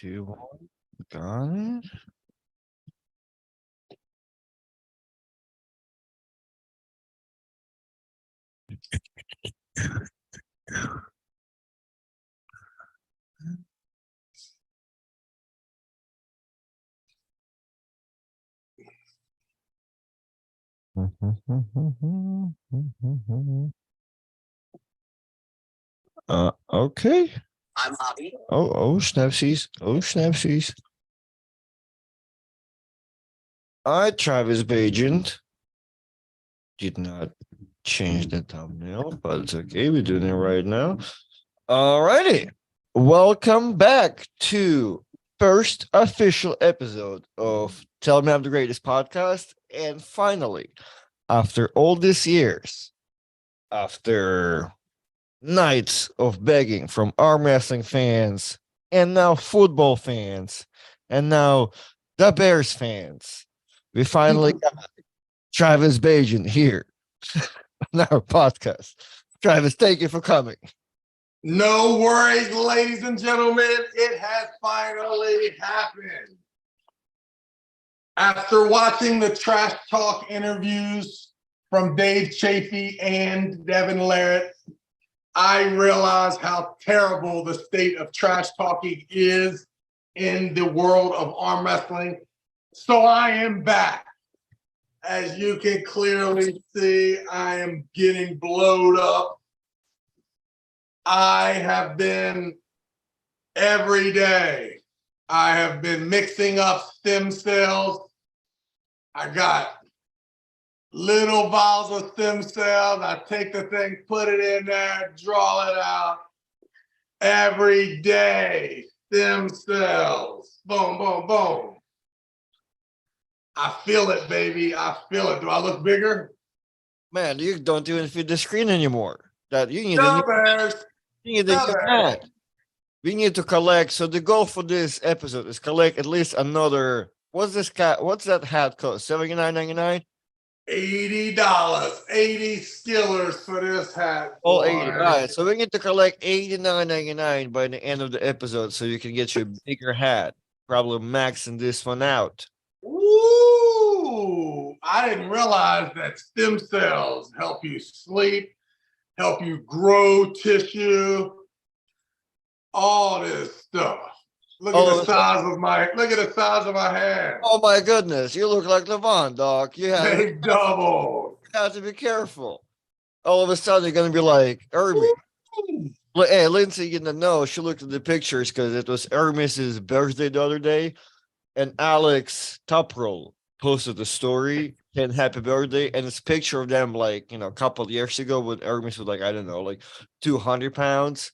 2, 1. Got it. Okay. I'm Hobby. Oh, snapsies. Oh, snapsies. I, Travis Bagent, did not change the thumbnail, but it's okay. We're doing it right now. Alrighty. Welcome back to first official episode of Tell Me I'm the Greatest podcast. And finally, after all these years, after nights of begging from arm wrestling fans and now football fans and now the Bears fans, we finally got Travis Bagent here on our podcast. Travis, thank you for coming. No worries, ladies and gentlemen. It has finally happened. After watching the trash talk interviews from Dave Chafee and Devin, I realize how terrible the state of trash talking is in the world of arm wrestling. So I am back. As you can clearly see, I am getting blowed up. I have been every day. I have been mixing up stem cells. I got little vials of stem cells. I take the thing, put it in there, draw it out. Every day, stem cells. Boom, boom, boom. I feel it, baby. I feel it. Do I look bigger? Man, you don't even fit the screen anymore. That you need No, a Bears. new hat. We need to collect. So the goal for this episode is collect at least another. What's that hat cost? $79.99. $80, 80 skillers for this hat. All boy. 80. All right. So we need to collect $89.99 by the end of the episode so you can get you a bigger hat. Probably maxing this one out. Ooh, I didn't realize that stem cells help you sleep, help you grow tissue, all this stuff. Look at the size of my hand. Oh my goodness, you look like Levon, dog. They doubled. You have to be careful. All of a sudden, you're gonna be like Hermes. Hey, Lindsay, you know, she looked at the pictures because it was Hermes' birthday the other day, and Alex Toprol posted the story saying happy birthday, and it's a picture of them like, a couple of years ago with Hermes was like, I don't know, like 200 pounds.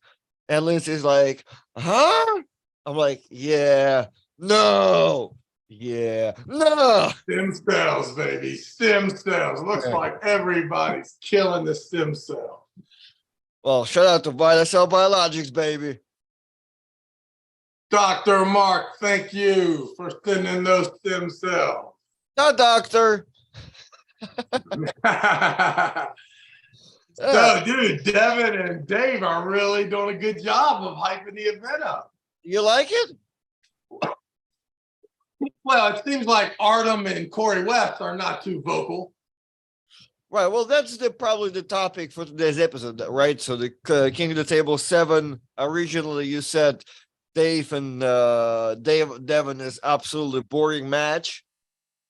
And Lindsay's like, huh? I'm like, yeah, no, yeah, no. Stem cells, baby. Stem cells. Looks like everybody's killing the stem cell. Well, shout out to VitaCell Biologics, baby. Dr. Mark, thank you for sending those stem cells. No, doctor. So, dude, Devin and Dave are really doing a good job of hyping the event up. You like it? Well, it seems like Artem and Corey West are not too vocal. Right. Well, that's probably the topic for today's episode, right? So the King of the Table 7, originally you said Dave and Devin is absolutely boring match.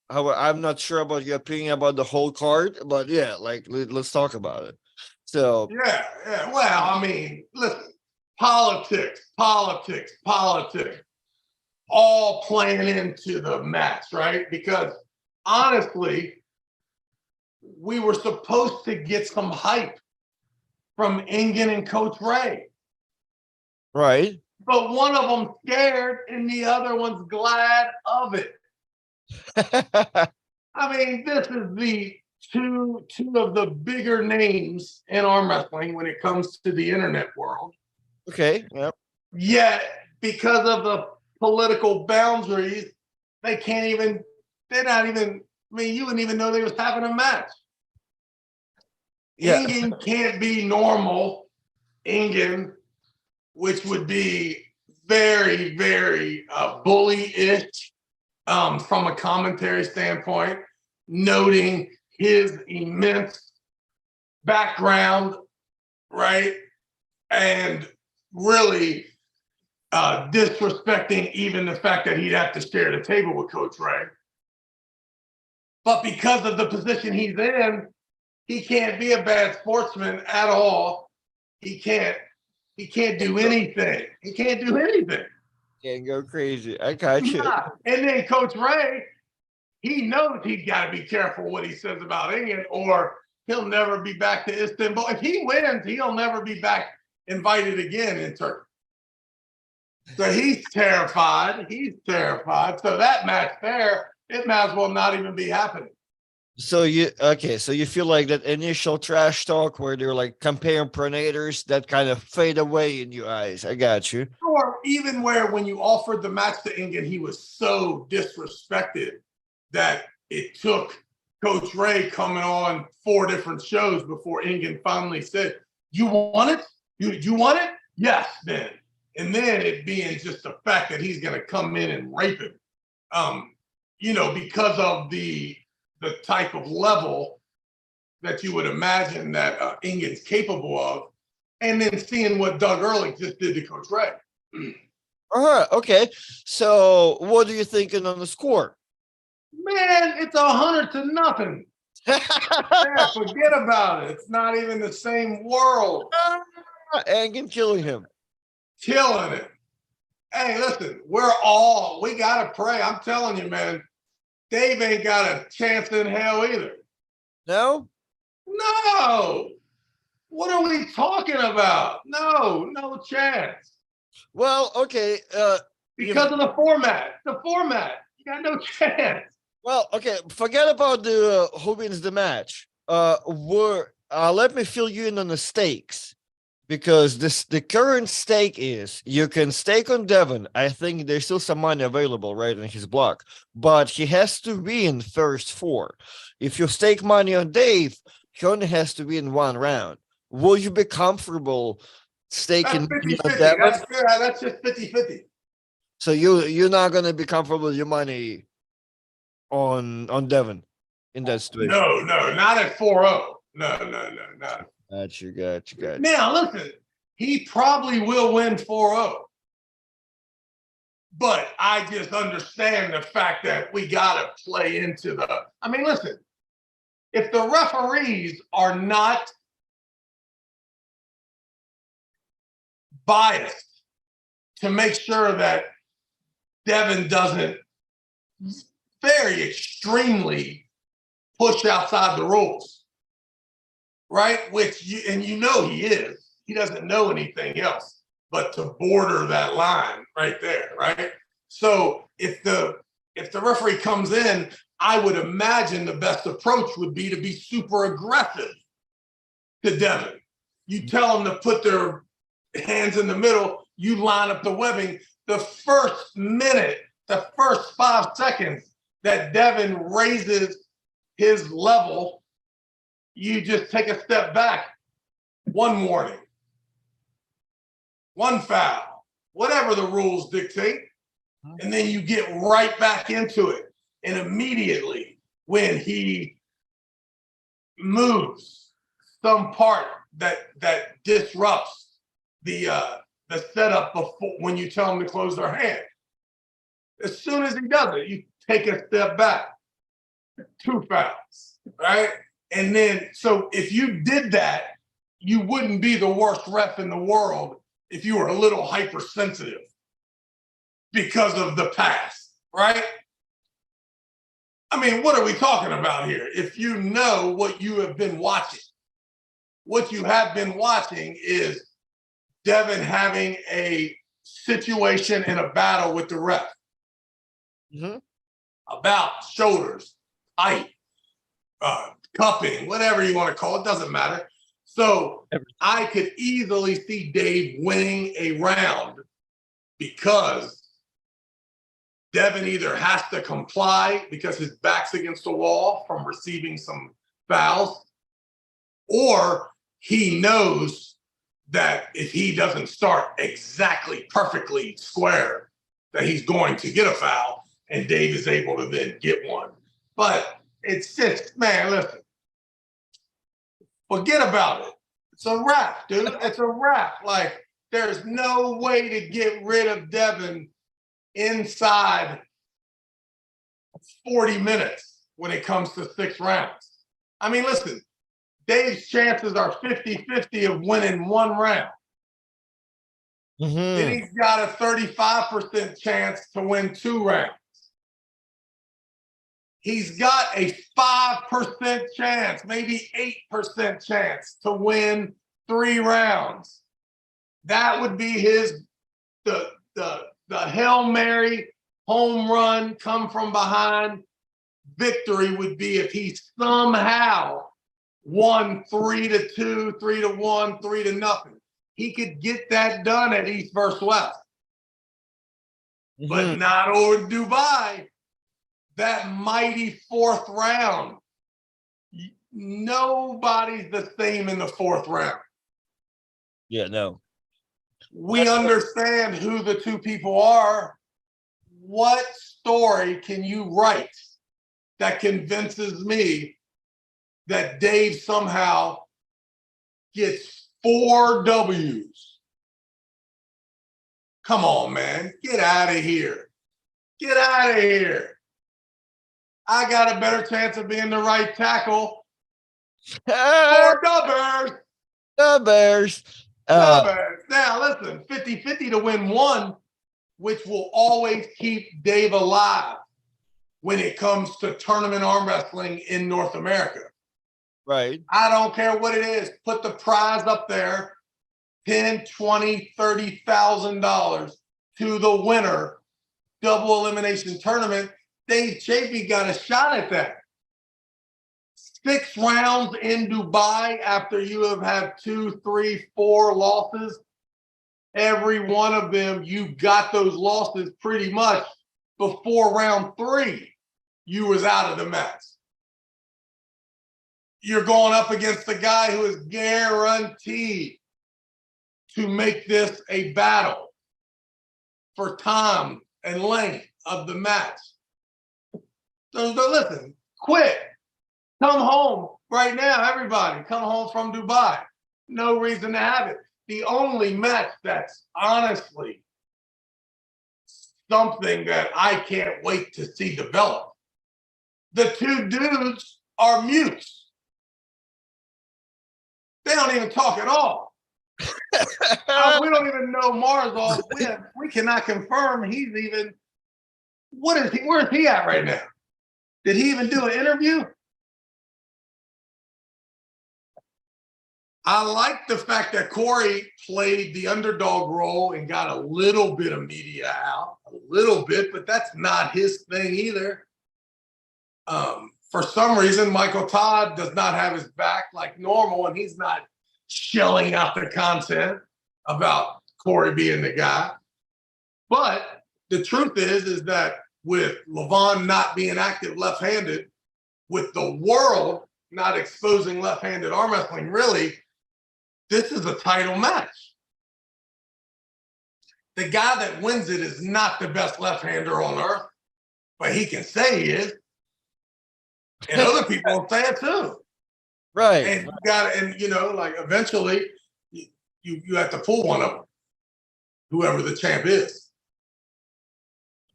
However, I'm not sure about your opinion about the whole card, but yeah, like let's talk about it. So yeah. Well, I mean, listen, politics, all playing into the match, right? Because honestly, we were supposed to get some hype from Ingen and Coach Ray. Right. But one of them scared and the other one's glad of it. I mean, this is the two of the bigger names in arm wrestling when it comes to the internet world. Okay. Yep. Yet, because of the political boundaries, they're not even, I mean, you wouldn't even know they was having a match. Yeah. Ingen can't be normal. Ingen, which would be very, very bully-ish from a commentary standpoint, noting his immense background, right? And really disrespecting even the fact that he'd have to share the table with Coach Ray. But because of the position he's in, he can't be a bad sportsman at all. He can't do anything. He can't do anything. Can't go crazy. I got you. And then Coach Ray, he knows he's got to be careful what he says about England, or he'll never be back to Istanbul. If he wins, he'll never be back invited again in Turkey. So he's terrified. He's terrified. So that match there, it might as well not even be happening. So so you feel like that initial trash talk where they're like comparing pronators that kind of fade away in your eyes. I got you. Or even where when you offered the match to England, he was so disrespected that it took Coach Ray coming on 4 different shows before England finally said, "You want it? You want it? Yes, then." And then it being just the fact that he's going to come in and rape him, because of the type of level that you would imagine that England's capable of, and then seeing what Doug Ehrlich just did to Coach Ray. All right. Okay. So what are you thinking on the score? Man, it's 100-0. Yeah, forget about it. It's not even the same world. England killing him. Killing it. Hey, listen, we got to pray. I'm telling you, man, Dave ain't got a chance in hell either. No? No. What are we talking about? No chance. Well, okay. Because of the format. The format. You got no chance. Well, okay. Forget about the who wins the match. Let me fill you in on the stakes. Because the current stake is you can stake on Devin. I think there's still some money available right in his block, but he has to win first 4. If you stake money on Dave, he only has to win 1 round. Will you be comfortable staking on Devin? That's just 50-50. So you're not gonna be comfortable with your money on Devin in that situation. No, not at 4-0. No. Got you. Now, listen, he probably will win 4-0. But I just understand the fact that we got to play into listen, if the referees are not biased to make sure that Devin doesn't very extremely push outside the rules, right? Which he is. He doesn't know anything else but to border that line right there, right? So if the referee comes in, I would imagine the best approach would be to be super aggressive to Devin. You tell them to put their hands in the middle, you line up the webbing. The first minute, the first 5 seconds that Devin raises his level, you just take a step back, 1 warning, 1 foul, whatever the rules dictate, and then you get right back into it. And immediately when he moves some part that disrupts the setup before when you tell him to close their hand, as soon as he does it, you take a step back, 2 fouls, right? And then, so if you did that, you wouldn't be the worst ref in the world if you were a little hypersensitive because of the past, right? I mean, what are we talking about here? If you know what you have been watching, what you have been watching is Devin having a situation in a battle with the ref about shoulders, height, cupping, whatever you want to call it, doesn't matter. So I could easily see Dave winning a round because Devin either has to comply because his back's against the wall from receiving some fouls, or he knows that if he doesn't start exactly perfectly square, that he's going to get a foul, and Dave is able to then get one. But it's just, man, listen, forget about it. It's a wrap, dude. It's a wrap. Like, there's no way to get rid of Devin inside 40 minutes when it comes to 6 rounds. I mean, listen, Dave's chances are 50-50 of winning 1 round. Then he's got a 35% chance to win 2 rounds. He's got a 5% chance, maybe 8% chance to win 3 rounds. That would be his the Hail Mary home run, come from behind victory would be if he somehow won 3-2, 3-1, 3-0. He could get that done at East versus West. But not over Dubai. That mighty 4th round. Nobody's the same in the 4th round. Yeah, no. We understand who the 2 people are. What story can you write that convinces me that Dave somehow gets 4 W's? Come on, man. Get out of here. Get out of here. I got a better chance of being the right tackle. 4 the Bears. The Bears. The Bears. Now, listen, 50-50 to win 1, which will always keep Dave alive when it comes to tournament arm wrestling in North America. Right. I don't care what it is. Put the prize up there, $10, $20, $30,000 to the winner. Double elimination tournament. Dave Chafee got a shot at that. 6 rounds in Dubai after you have had 2, 3, 4 losses. Every one of them, you got those losses pretty much before round 3. You was out of the match. You're going up against the guy who is guaranteed to make this a battle for time and length of the match. So listen, quit. Come home right now, everybody. Come home from Dubai. No reason to have it. The only match that's honestly something that I can't wait to see develop. The 2 dudes are mutes. They don't even talk at all. We don't even know Marzov. We cannot confirm he's even. What is he? Where is he at right now? Did he even do an interview? I like the fact that Corey played the underdog role and got a little bit of media out, a little bit, but that's not his thing either. For some reason, Michael Todd does not have his back like normal, and he's not shelling out the content about Corey being the guy. But the truth is that with Levon not being active left-handed, with the world not exposing left-handed arm wrestling, really, this is a title match. The guy that wins it is not the best left-hander on earth, but he can say he is. And other people will say it too. Right. And you got, and you know, like eventually you have to pull one of them, whoever the champ is.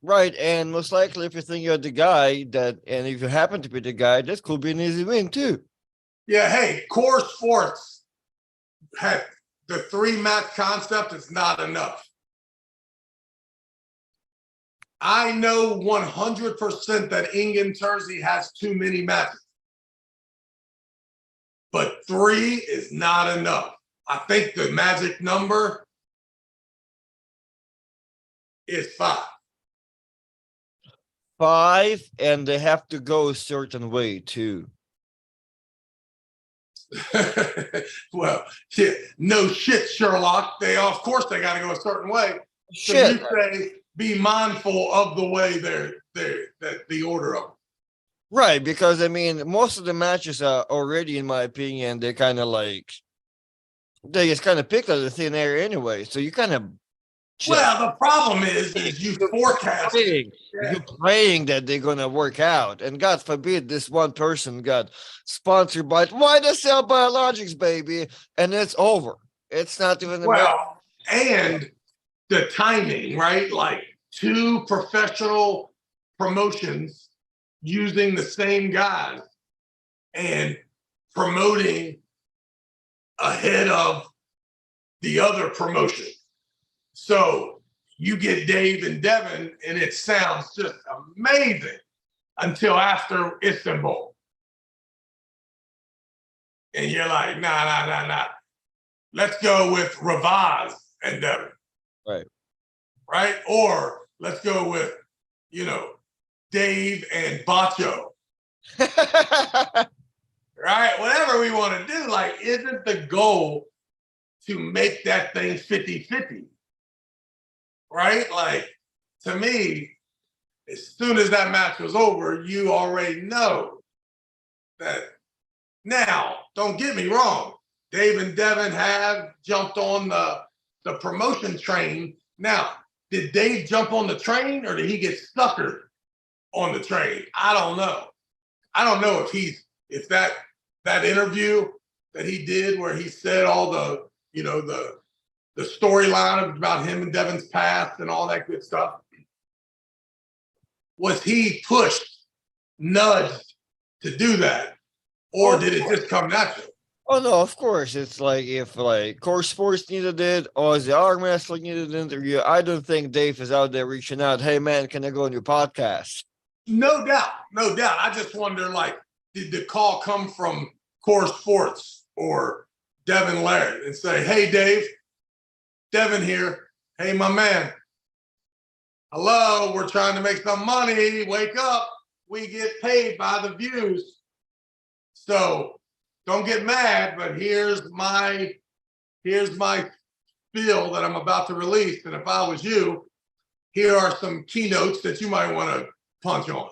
Right. And most likely if you think you're the guy that, and if you happen to be the guy, that could be an easy win too. Yeah, hey, Core Sports had the 3-match concept is not enough. I know 100% that Ingen Terzi has too many matches. But 3 is not enough. I think the magic number is 5. 5, and they have to go a certain way too. Well, yeah, no shit, Sherlock. Of course they got to go a certain way. Shit. So you say be mindful of the way the order of them. Right, because I mean, most of the matches are already, in my opinion, they're kind of like They just kind of picked out of the thin air anyway. So you kind of just Well, the problem is you forecast. you're praying that they're gonna work out, and God forbid this one person got sponsored by why the Cell Biologics, baby, and it's over. It's not even Well, and the timing, right? Like two professional promotions using the same guys and promoting ahead of the other promotion. So you get Dave and Devin, and it sounds just amazing until after Istanbul. And you're like, nah. Let's go with Ravaz and Devin. right. Right? Or let's go with, Dave and Bacho. Right? Whatever we want to do, like, isn't the goal to make that thing 50-50? Right? Like, to me, as soon as that match was over, you already know that. Now, don't get me wrong. Dave and Devin have jumped on the promotion train. Now, did Dave jump on the train or did he get suckered on the train? I don't know. I don't know if that interview that he did where he said all the storyline about him and Devin's past and all that good stuff, was he pushed, nudged to do that, or did it just come natural? Oh no, of course. It's like if like Core Sports needed it or the Arm Wrestling needed an interview. I don't think Dave is out there reaching out, hey man, can I go on your podcast? No doubt. I just wonder, like, did the call come from Core Sports or Devin Laird and say, hey, Dave, Devin here. Hey, my man. Hello, we're trying to make some money. Wake up. We get paid by the views. So don't get mad, but here's my spiel that I'm about to release. And if I was you, here are some keynotes that you might want to punch on.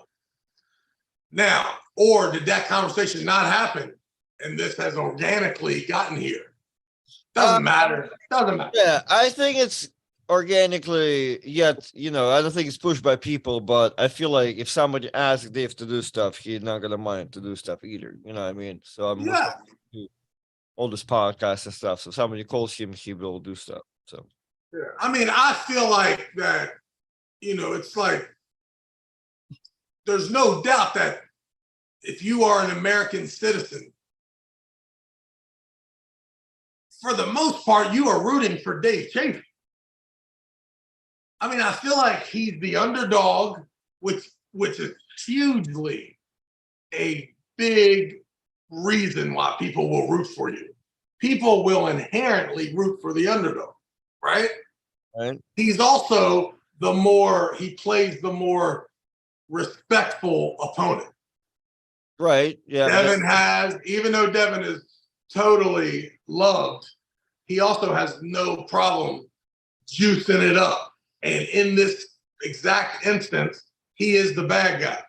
Now, or did that conversation not happen and this has organically gotten here? Doesn't matter. Yeah, I think it's organically yet, I don't think it's pushed by people, but I feel like if somebody asks Dave to do stuff, he's not gonna mind to do stuff either. You know what I mean? So I'm all this podcast and stuff. So somebody calls him, he will do stuff. So yeah. I mean, I feel like that, it's like there's no doubt that if you are an American citizen, for the most part, you are rooting for Dave Chafee. I mean, I feel like he's the underdog, which is hugely a big reason why people will root for you. People will inherently root for the underdog, right? Right. He's also he plays the more respectful opponent. Right. Yeah. Devin even though Devin is totally loved, he also has no problem juicing it up. And in this exact instance, he is the bad guy.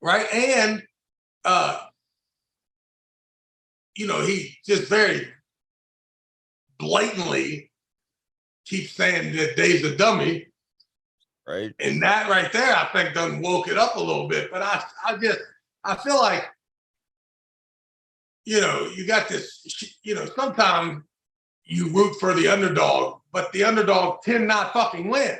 Right? And, he just very blatantly keeps saying that Dave's a dummy. Right. And that right there, I think, done woke it up a little bit. But I feel like, you got this, sometimes you root for the underdog, but the underdog tend not fucking win.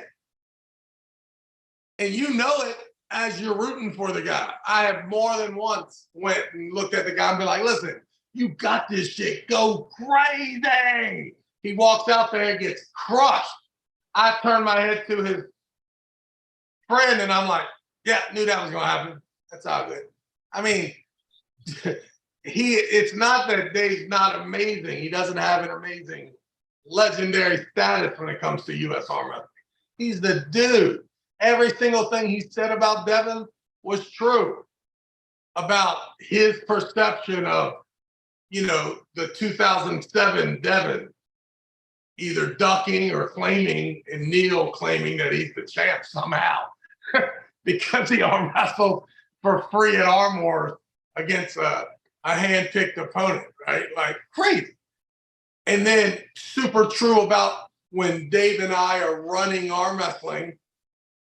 And you know it as you're rooting for the guy. I have more than once went and looked at the guy and be like, listen, you got this shit. Go crazy. He walks out there and gets crushed. I turn my head to his friend and I'm like, yeah, knew that was going to happen. That's all good. I mean, it's not that Dave's not amazing. He doesn't have an amazing legendary status when it comes to U.S. Arm Wrestling. He's the dude. Every single thing he said about Devin was true about his perception of, the 2007 Devin, either ducking or claiming, and Neil claiming that he's the champ somehow because he arm wrestled for free at Arm Wars against a hand-picked opponent, right? Like crazy. And then super true about when Dave and I are running arm wrestling,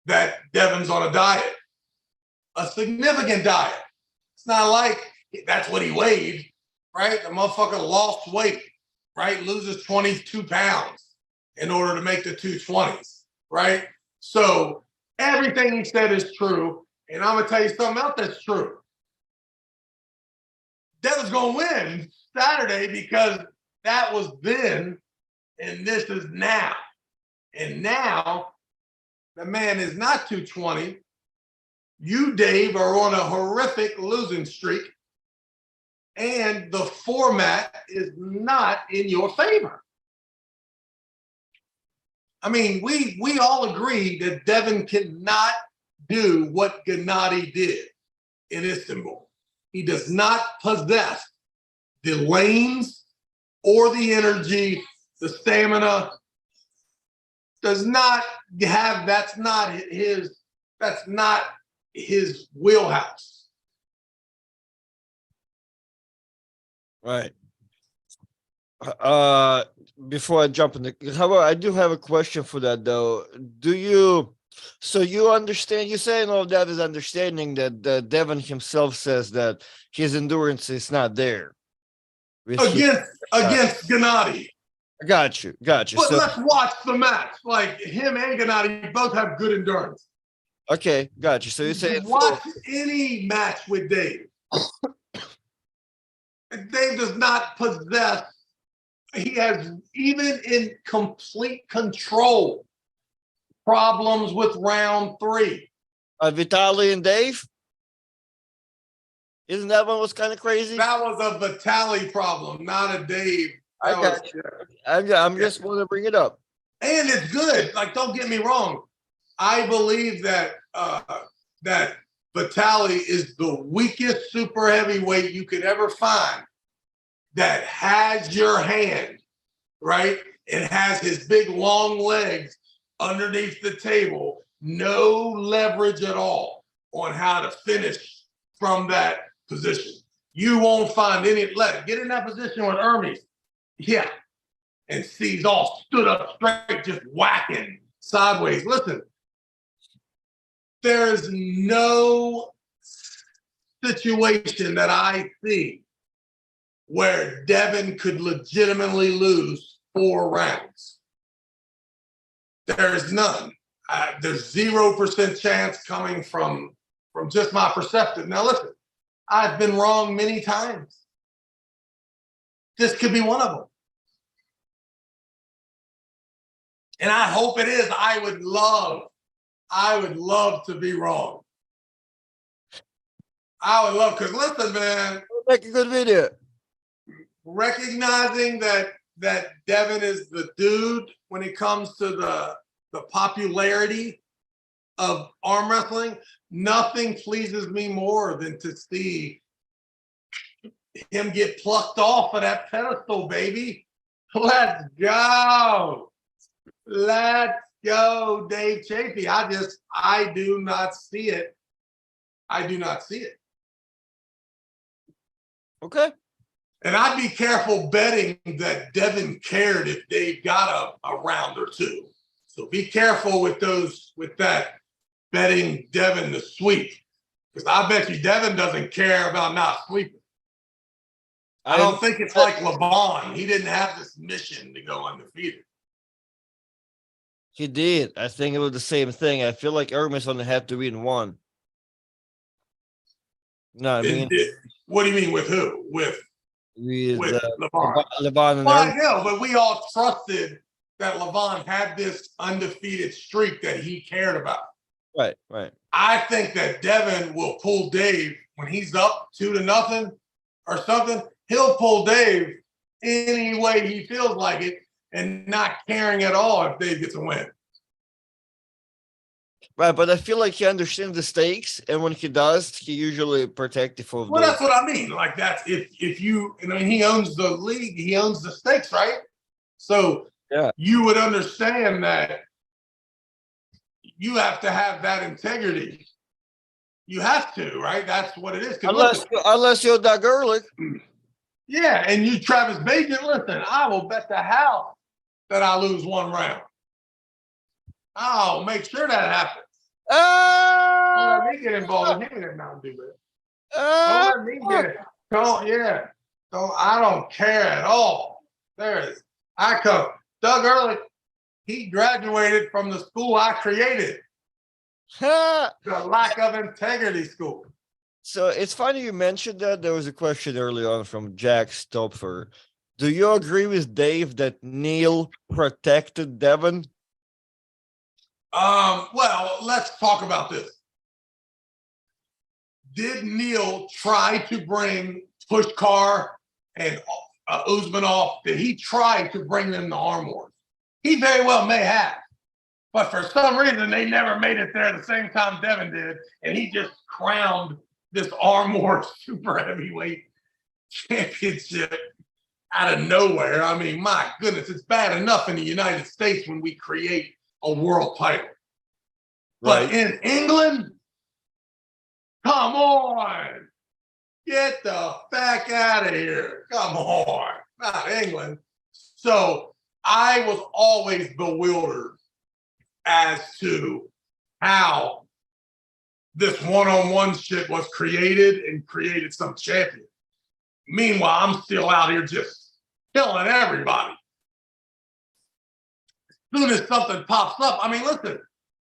that Devin's on a diet, a significant diet. It's not like that's what he weighed, right? The motherfucker lost weight, right? Loses 22 pounds in order to make the 220s, right? So everything he said is true. And I'm gonna tell you something else that's true. Devin's gonna win Saturday because that was then and this is now. And now the man is not 220. You, Dave, are on a horrific losing streak. And the format is not in your favor. I mean, we all agree that Devin cannot do what Gennady did in Istanbul. He does not possess the lanes or the energy, the stamina. Does not have, that's not his wheelhouse. Right. Before I jump in however, I do have a question for that though. So you understand, you saying all that is understanding that Devin himself says that his endurance is not there. Against Gennady. Got you. But So let's watch the match. Like him and Gennady both have good endurance. okay, got you. So you're saying watch any match with Dave. Dave does not possess, he has, even in complete control, problems with round 3. Vitaly and Dave? Isn't that one was kind of crazy? That was a Vitaly problem, not a Dave. I'm just want to bring it up. And it's good. Like, don't get me wrong. I believe that that Vitaly is the weakest super heavyweight you could ever find that has your hand, right? And has his big long legs underneath the table, no leverage at all on how to finish from that position. You won't find any, get in that position with Hermes. Yeah. And C's all stood up straight, just whacking sideways. Listen, there is no situation that I see where Devin could legitimately lose 4 rounds. There is none. There's 0% chance coming from just my perspective. Now listen, I've been wrong many times. This could be one of them. And I hope it is. I would love to be wrong. I would love, because listen, man. Make a good video. Recognizing that Devin is the dude when it comes to the popularity of arm wrestling, nothing pleases me more than to see him get plucked off of that pedestal, baby. Let's go. Let's go, Dave Chafee. I do not see it. I do not see it. Okay. And I'd be careful betting that Devin cared if Dave got a round or 2. So be careful with that betting Devin to sweep. Because I bet you Devin doesn't care about not sweeping. I don't think it's like LeBron. He didn't have this mission to go undefeated. He did. I think it was the same thing. I feel like Hermes only had to win 1. No, I mean, what do you mean with who? With LeBron. LeBron and well, I know, but we all trusted that LeBron had this undefeated streak that he cared about. Right. I think that Devin will pull Dave when he's up 2-0 or something. He'll pull Dave any way he feels like it and not caring at all if Dave gets a win. Right, but I feel like he understands the stakes, and when he does, he usually protective of. Well, that's what I mean. Like that's if you, I mean, he owns the league, he owns the stakes, right? So yeah, you would understand that you have to have that integrity You have to, right? That's what it is. Unless you're Doug Ehrlich. Yeah, and you, Travis Bagent, listen, I will bet the house that I lose one round. I'll make sure that happens. Don't let me get involved. He ain't nothing to do with it. Don't let me get it. I don't care at all. Doug Ehrlich, he graduated from the school I created. The lack of integrity school. So it's funny you mentioned that. There was a question early on from Jack Stopfer. Do you agree with Dave that Neil protected Devin? Well, let's talk about this. Did Neil try to bring Pushkar and Usmanov? Did he try to bring them to arm wars? He very well may have. But for some reason, they never made it there at the same time Devin did. And he just crowned this arm war super heavyweight championship out of nowhere. I mean, my goodness, it's bad enough in the United States when we create a world title. Right. But in England, come on. Get the fuck out of here. Come on. Not England. So I was always bewildered as to how this one-on-one shit was created and created some champion. Meanwhile, I'm still out here just killing everybody. As soon as something pops up, I mean, listen,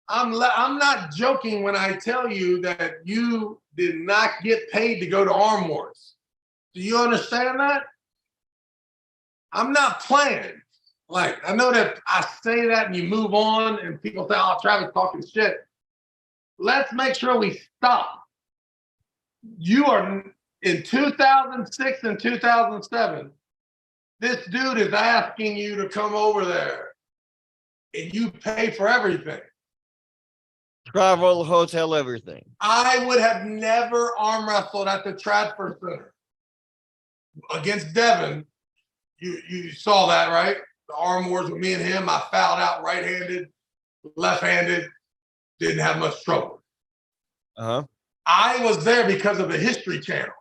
I'm not joking when I tell you that you did not get paid to go to arm wars. Do you understand that? I'm not playing. Like, I know that I say that and you move on and people say, oh, Travis talking shit. Let's make sure we stop. You are in 2006 and 2007. This dude is asking you to come over there and you pay for everything. Travel, hotel, everything. I would have never arm wrestled at the Tradford Center against Devin. You saw that, right? The arm wars with me and him. I fouled out right-handed, left-handed, didn't have much trouble. I was there because of the History Channel.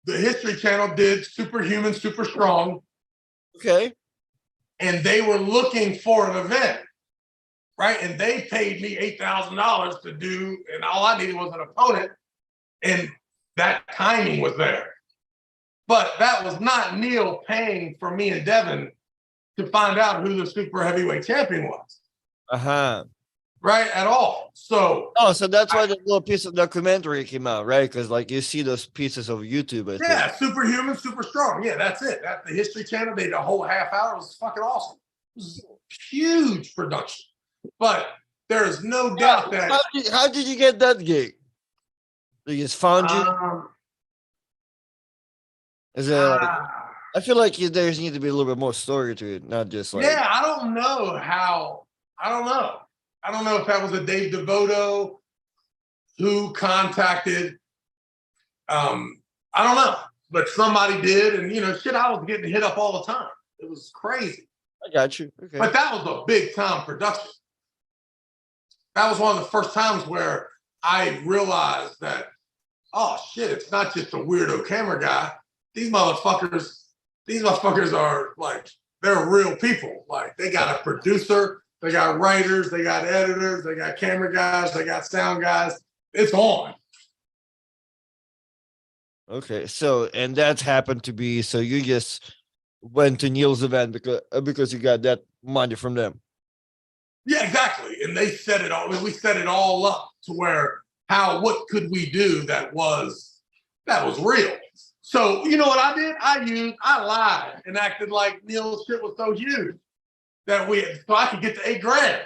The History Channel did Superhuman, Super Strong. Okay. And they were looking for an event, right? And they paid me $8,000 to do, and all I needed was an opponent, and that timing was there. But that was not Neil paying for me and Devin to find out who the super heavyweight champion was. Right, at all. So so that's why the little piece of documentary came out, right? Because like you see those pieces of YouTube. Yeah, Superhuman, Super Strong. Yeah, that's it. That's the History Channel. They did a whole half hour. It was fucking awesome. It was a huge production. But there is no doubt that. How did you get that gig? They just found you? Is it like, I feel like there needs to be a little bit more story to it, not just like. Yeah, I don't know how. I don't know. I don't know if that was a Dave DeVoto who contacted. I don't know, but somebody did, and shit, I was getting hit up all the time. It was crazy. I got you. Okay. But that was a big time production. That was one of the first times where I realized that, oh shit, it's not just a weirdo camera guy. These motherfuckers are like, they're real people. Like, they got a producer, they got writers, they got editors, they got camera guys, they got sound guys. It's on. Okay, so and that's happened to be, so you just went to Neil's event because you got that money from them. Yeah, exactly. And they set it all. We set it all up to where what could we do that was real. So you know what I did? I lied and acted like Neil's shit was so huge that so I could get to $8,000.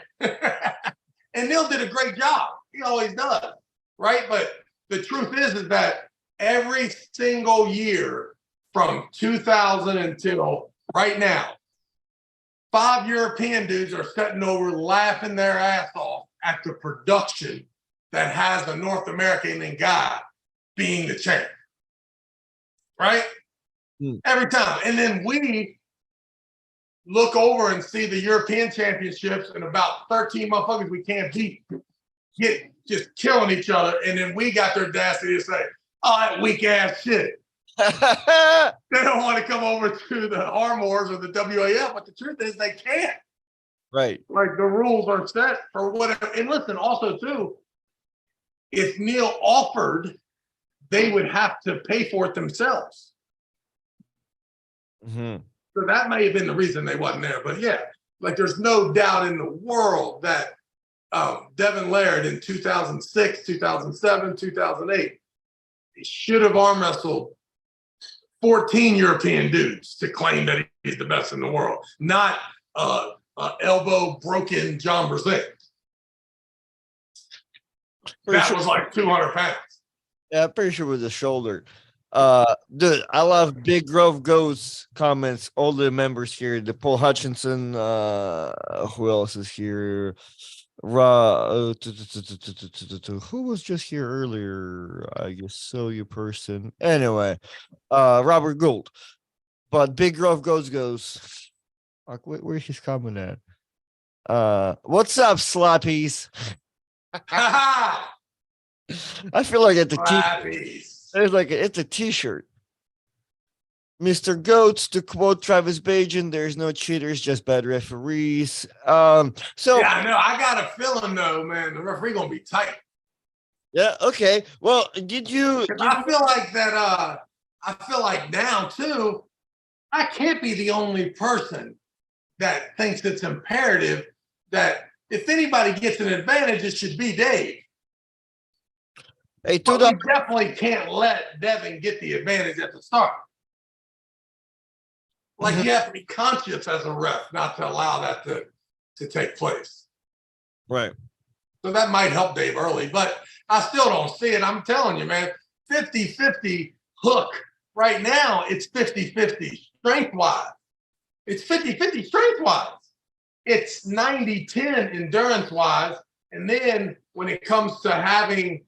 And Neil did a great job. He always does, right? But the truth is that every single year from 2000 until right now, 5 European dudes are sitting over laughing their ass off at the production that has a North American guy being the champ. Right? Every time. And then we look over and see the European championships and about 13 motherfuckers we can't beat. just killing each other, and then we got their audacity to say, "Oh, that weak ass shit." They don't want to come over to the Armors or the WAF, but the truth is they can't. Right. Like the rules are set for whatever. And listen, also too, if Neil offered, they would have to pay for it themselves. Mm-hmm. So that may have been the reason they wasn't there. But yeah, like there's no doubt in the world that Devin Laird in 2006, 2007, 2008, he should have arm wrestled 14 European dudes to claim that he's the best in the world, not elbow broken John Brazil. That was like 200 pounds. Yeah, pretty sure with the shoulder. Dude, I love Big Grove Goes comments. All the members here, the Paul Hutchinson. Who else is here? Who was just here earlier? I guess so. You person. Anyway, Robert Gould. But Big Grove goes. Like, where's his comment at? What's up, slappies? I feel like it's a t-shirt. It's a t-shirt. Mr. Goats, to quote Travis Bagent, there's no cheaters, just bad referees. So yeah, I know. I got a feeling though, man, the referee gonna be tight. Yeah, okay. Well, did you I feel like that I feel like now too, I can't be the only person that thinks it's imperative that if anybody gets an advantage, it should be Dave. Hey, we definitely can't let Devin get the advantage at the start. Like you have to be conscious as a ref not to allow that to take place. Right. So that might help Dave early, but I still don't see it. I'm telling you, man, 50-50 hook. Right now, it's 50-50 strength-wise. It's 50-50 strength-wise. It's 90-10 endurance-wise. And then when it comes to having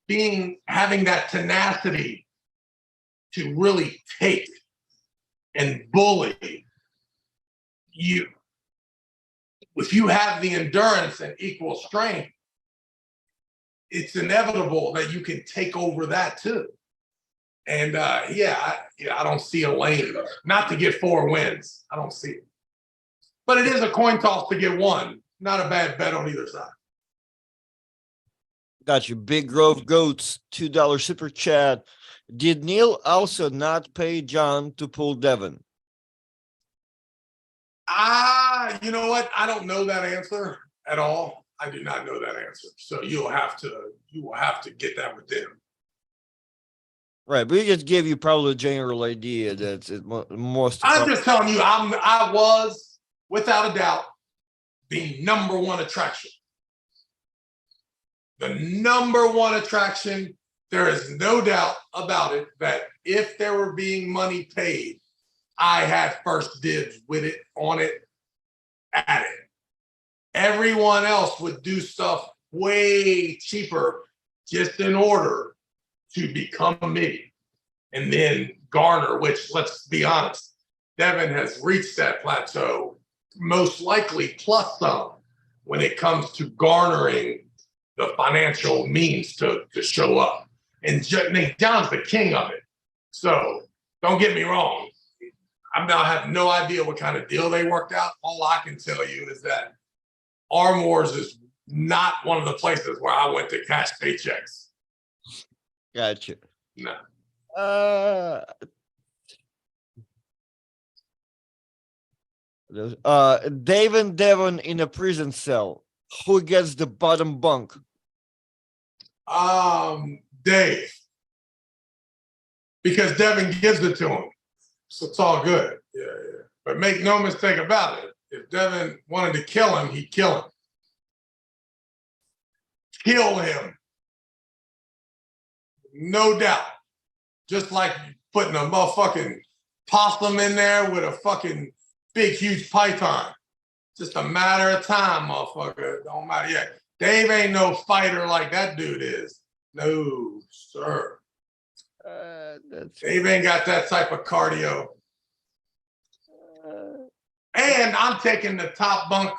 that tenacity to really take and bully you, if you have the endurance and equal strength, it's inevitable that you can take over that too. And I don't see a lane not to get 4 wins. I don't see it. But it is a coin toss to get 1. Not a bad bet on either side. Got you. Big Grove Goats, $2 super chat. Did Neil also not pay John to pull Devin? You know what? I don't know that answer at all. I do not know that answer. So you will have to get that with them. Right, but he just gave you probably a general idea that it most. I'm just telling you, I was without a doubt the number one attraction. The number one attraction. There is no doubt about it that if there were being money paid, I had first dibs with it, on it, at it. Everyone else would do stuff way cheaper just in order to become me and then garner, which, let's be honest, Devin has reached that plateau, most likely plus some, when it comes to garnering the financial means to show up. And John's the king of it. So don't get me wrong. I have no idea what kind of deal they worked out. All I can tell you is that Armours is not one of the places where I went to cash paychecks. Gotcha. No. Dave and Devin in a prison cell. Who gets the bottom bunk? Dave. Because Devin gives it to him. So it's all good. Yeah. But make no mistake about it. If Devin wanted to kill him, he'd kill him. Kill him. No doubt. Just like putting a motherfucking possum in there with a fucking big, huge python. Just a matter of time, motherfucker. Don't matter. Yeah. Dave ain't no fighter like that dude is. No, sir. Dave ain't got that type of cardio. And I'm taking the top bunk.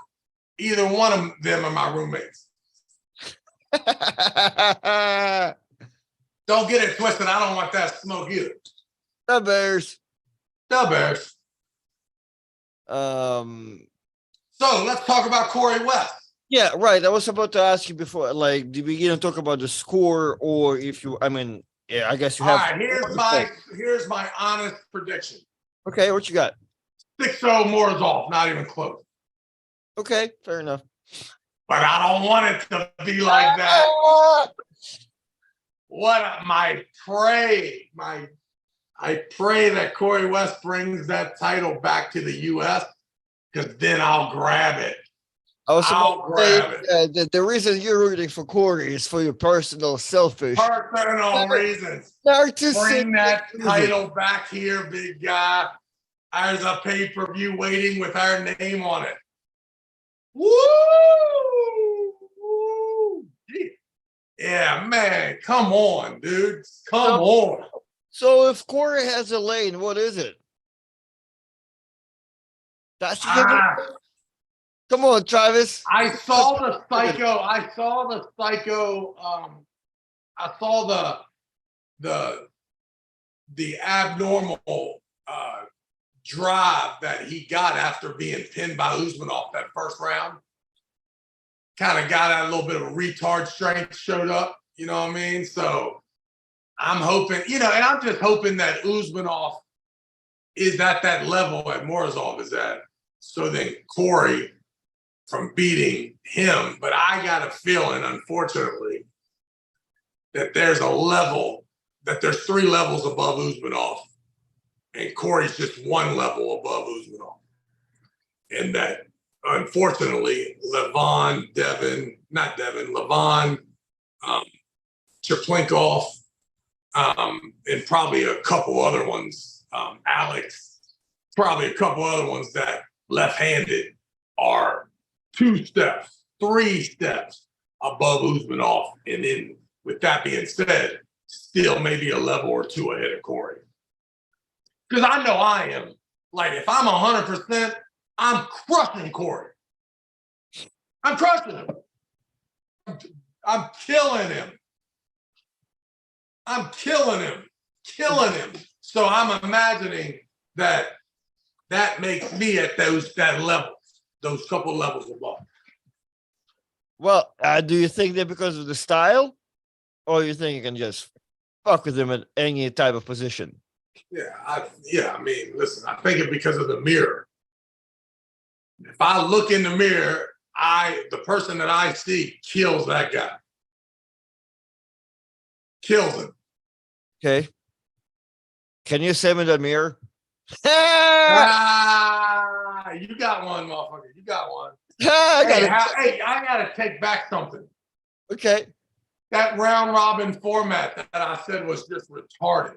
Either one of them are my roommates. Don't get it twisted. I don't want that smoke either. The Bears. The Bears. Um, So let's talk about Corey West. yeah, right. I was about to ask you before, like, did we gonna talk about the score, or if you? I mean, yeah, I guess you All have. right, here's my honest prediction. Okay, what you got? 6-0 Morozov, not even close. Okay, fair enough. But I don't want it to be like that. I pray that Corey West brings that title back to the U.S. because then I'll grab it. I'll grab it. The reason you're rooting for Corey is for your personal selfish Personal reasons. narcissistic Bring that reasons. title back here, big guy. There's a pay-per-view waiting with our name on it. Woo! Yeah, man. Come on, dude. Come on. So if Corey has a lane, what is it? That's come on, Travis. I saw the psycho. I saw the abnormal drive that he got after being pinned by Usmanov that first round. Kind of got out a little bit of retard strength, showed up. You know what I mean? So I'm hoping, and I'm just hoping that Usmanov is at that level that Morozov is at. So then Corey from beating him. But I got a feeling, unfortunately, that there's there's 3 levels above Usmanov. And Corey's just 1 level above Usmanov. And that, unfortunately, Devin, Cheplinkov, and probably a couple other ones, Alex, probably a couple other ones that left-handed are 2 steps, 3 steps above Usmanov. And then with that being said, still maybe a level or 2 ahead of Corey. Because I know I am. Like, if I'm 100%, I'm crushing Corey. I'm crushing him. I'm killing him. I'm killing him. So I'm imagining that makes me at that level, those couple levels above. Well, do you think that because of the style, or you think you can just fuck with him at any type of position? Yeah. I mean, listen, I think it's because of the mirror. If I look in the mirror, the person that I see kills that guy. Kills him. Okay. Can you say him in the mirror? You got one, motherfucker. You got one. I gotta take back something. Okay. That round robin format that I said was just retarded.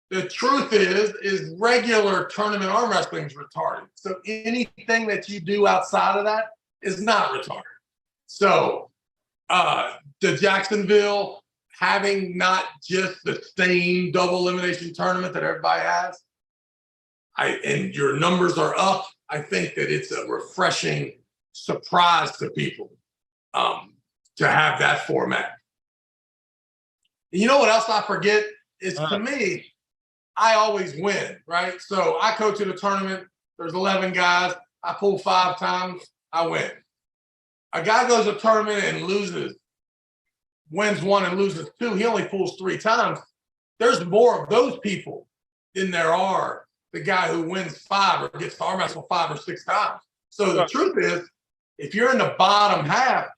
The truth is regular tournament arm wrestling is retarded. So anything that you do outside of that is not retarded. So the Jacksonville having not just the same double elimination tournament that everybody has, and your numbers are up, I think that it's a refreshing surprise to people to have that format. And you know what else I forget is, to me, I always win, right? So I coach at a tournament. There's 11 guys. I pull 5 times. I win. A guy goes to a tournament and wins 1 and loses 2. He only pulls 3 times. There's more of those people than there are the guy who wins 5 or gets to arm wrestle 5 or 6 times. So the truth is, if you're in the bottom half,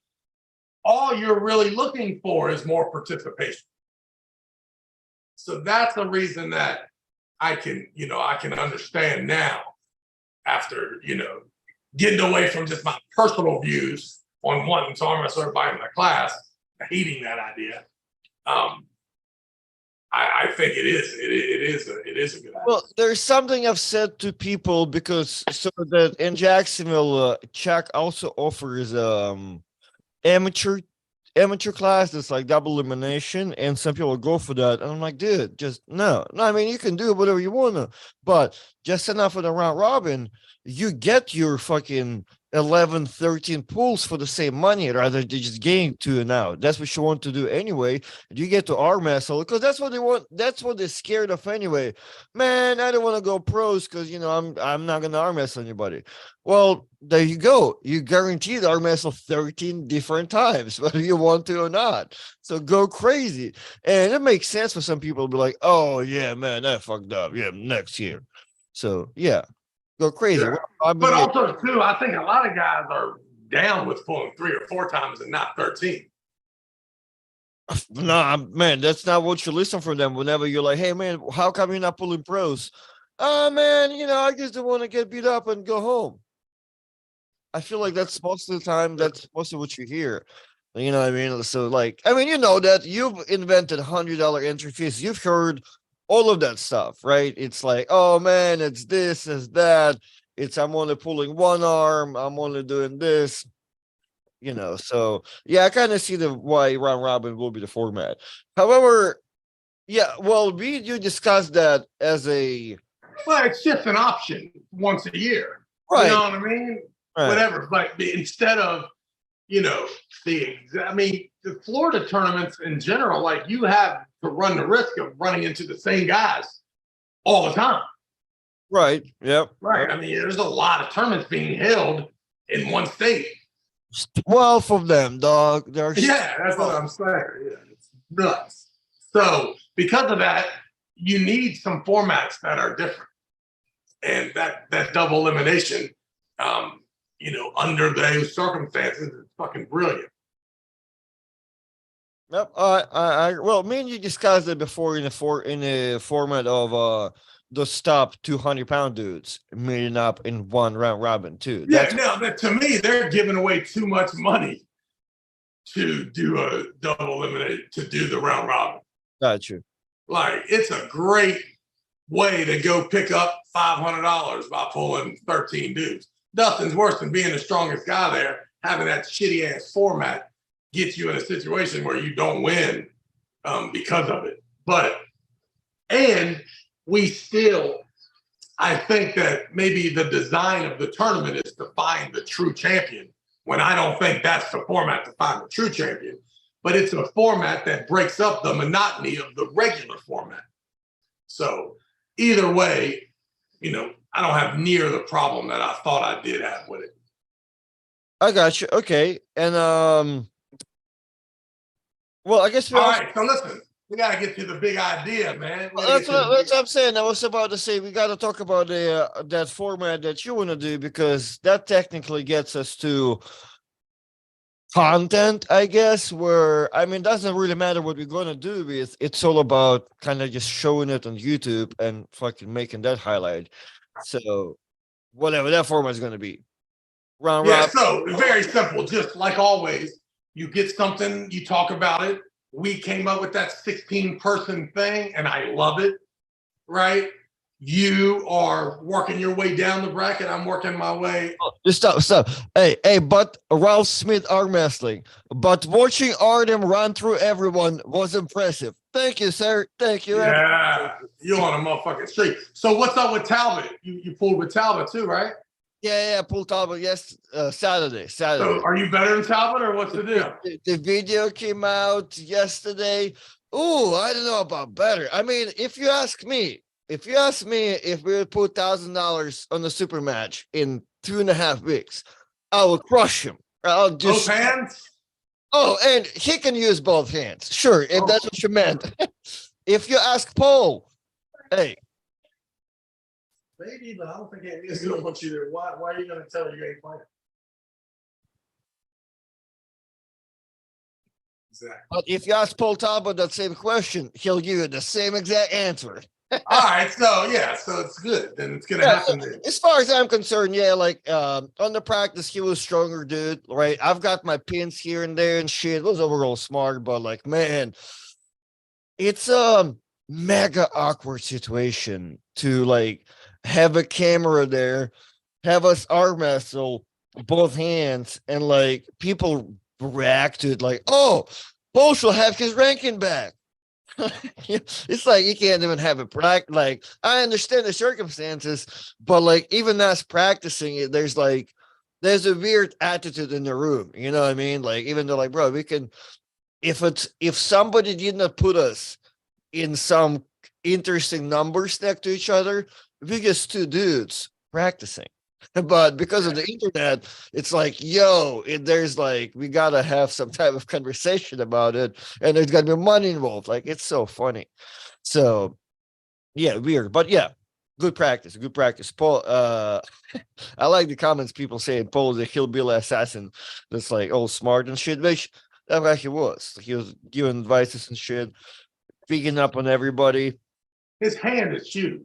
all you're really looking for is more participation. So that's the reason that I can understand now, after, getting away from just my personal views on wanting to arm wrestle everybody in my class, hating that idea. I think it is a good idea. Well, there's something I've said to people, because so that in Jacksonville, Chuck also offers amateur class that's like double elimination, and some people go for that, and I'm like, dude, just no. I mean, you can do whatever you want to, but just enough for the round robin, you get your fucking 11, 13 pools for the same money rather than just getting two and out. That's what you want to do anyway. You get to arm wrestle because that's what they want. That's what they're scared of anyway. Man, I don't want to go pros because I'm not gonna arm wrestle anybody. Well, there you go. You guaranteed arm wrestle 13 different times, whether you want to or not. So go crazy. And it makes sense for some people to be like, oh yeah, man, that fucked up. Yeah, next year. So yeah, go crazy. Yeah. Well, I But mean, yeah, also, too, I think a lot of guys are down with pulling 3 or 4 times and not 13. nah, man, that's not what you listen from them. Whenever you're like, hey, man, how come you're not pulling pros? Man, I just don't want to get beat up and go home. I feel like that's most of the time, that's most of what you hear. You know what I mean? So, like, I mean, you know that you've invented $100 entry fees. You've heard all of that stuff, right? It's like, oh, man, it's this, it's that. I'm only pulling one arm. I'm only doing this. So yeah, I kind of see the why round robin will be the format. However, yeah, well, we do discuss that as a Well, it's just an option once a year. You right, know what I mean? right, Whatever. But instead of, the Florida tournaments in general, like you have to run the risk of running into the same guys all the time. right, yep, Right. yep. I mean, there's a lot of tournaments being held in one state. 12 of them, dog. Yeah, that's what I'm saying. Yeah, it's nuts. So because of that, you need some formats that are different, and that double elimination, under those circumstances, is fucking brilliant. Yep. Well, me and you discussed it before in the format of the top 200-pound dudes meeting up in one round robin too. Yeah, now that to me, they're giving away too much money to do a double eliminate to do the round robin. Got you. Like it's a great way to go pick up $500 by pulling 13 dudes. Nothing's worse than being the strongest guy there, having that shitty ass format gets you in a situation where you don't win because of it. And we still, I think that maybe the design of the tournament is to find the true champion, when I don't think that's the format to find the true champion. But it's a format that breaks up the monotony of the regular format. So either way, I don't have near the problem that I thought I did have with it. I got you. Okay. And well, I guess all right. So listen, we got to get to the big idea, man. That's what I'm saying. I was about to say we got to talk about that format that you want to do, because that technically gets us to content, I guess, where I mean, doesn't really matter what we're gonna do with it's all about kind of just showing it on YouTube and fucking making that highlight. So whatever that format is gonna be. Round Yeah, robin. so very simple. Just like always, you get something, you talk about it. We came up with that 16-person thing, and I love it. Right? You are working your way down the bracket. I'm working my way. Just stop. Hey, but Ralph Smith arm wrestling. But watching Artem run through everyone was impressive. Thank you, sir. Thank you. Yeah, you're on a motherfucking streak. So what's up with Talbot? You pulled with Talbot too, right? Yeah, pull Talbot. Yes, Saturday. So are you better than Talbot, or what's the deal? The video came out yesterday. Oh, I don't know about better. I mean, if you ask me if we would put $1,000 on the super match in 2.5 weeks, I will crush him. I'll just both hands. Oh, and he can use both hands. Sure, if that's what you meant. If you ask Paul, hey. Maybe, but I don't think he's gonna want you to. Why are you gonna tell her you ain't playing? Exactly. But if you ask Paul Talbot that same question, he'll give you the same exact answer. All right, so it's good. Then it's gonna happen. So, as far as I'm concerned, yeah, like on the practice, he was stronger, dude. Right, I've got my pins here and there and shit. It was overall smart, but like, man, it's a mega awkward situation to like have a camera there, have us arm wrestle both hands, and like people react to it like, oh, Paul will have his ranking back. It's like you can't even have it practice. Like, I understand the circumstances, but like even us practicing it, there's like there's a weird attitude in the room. You know what I mean? Like, even though, like, bro, we can, if somebody did not put us in some interesting numbers next to each other, we just two dudes practicing. But because of the internet, it's like, yo, there's like, we gotta have some type of conversation about it, and there's gotta be money involved. Like, it's so funny. So yeah, weird, but yeah, good practice, good practice. Paul, I like the comments people saying Paul is a hillbilly assassin that's like all smart and shit, which that's what he was. He was giving advices and shit, speaking up on everybody. His hand is huge.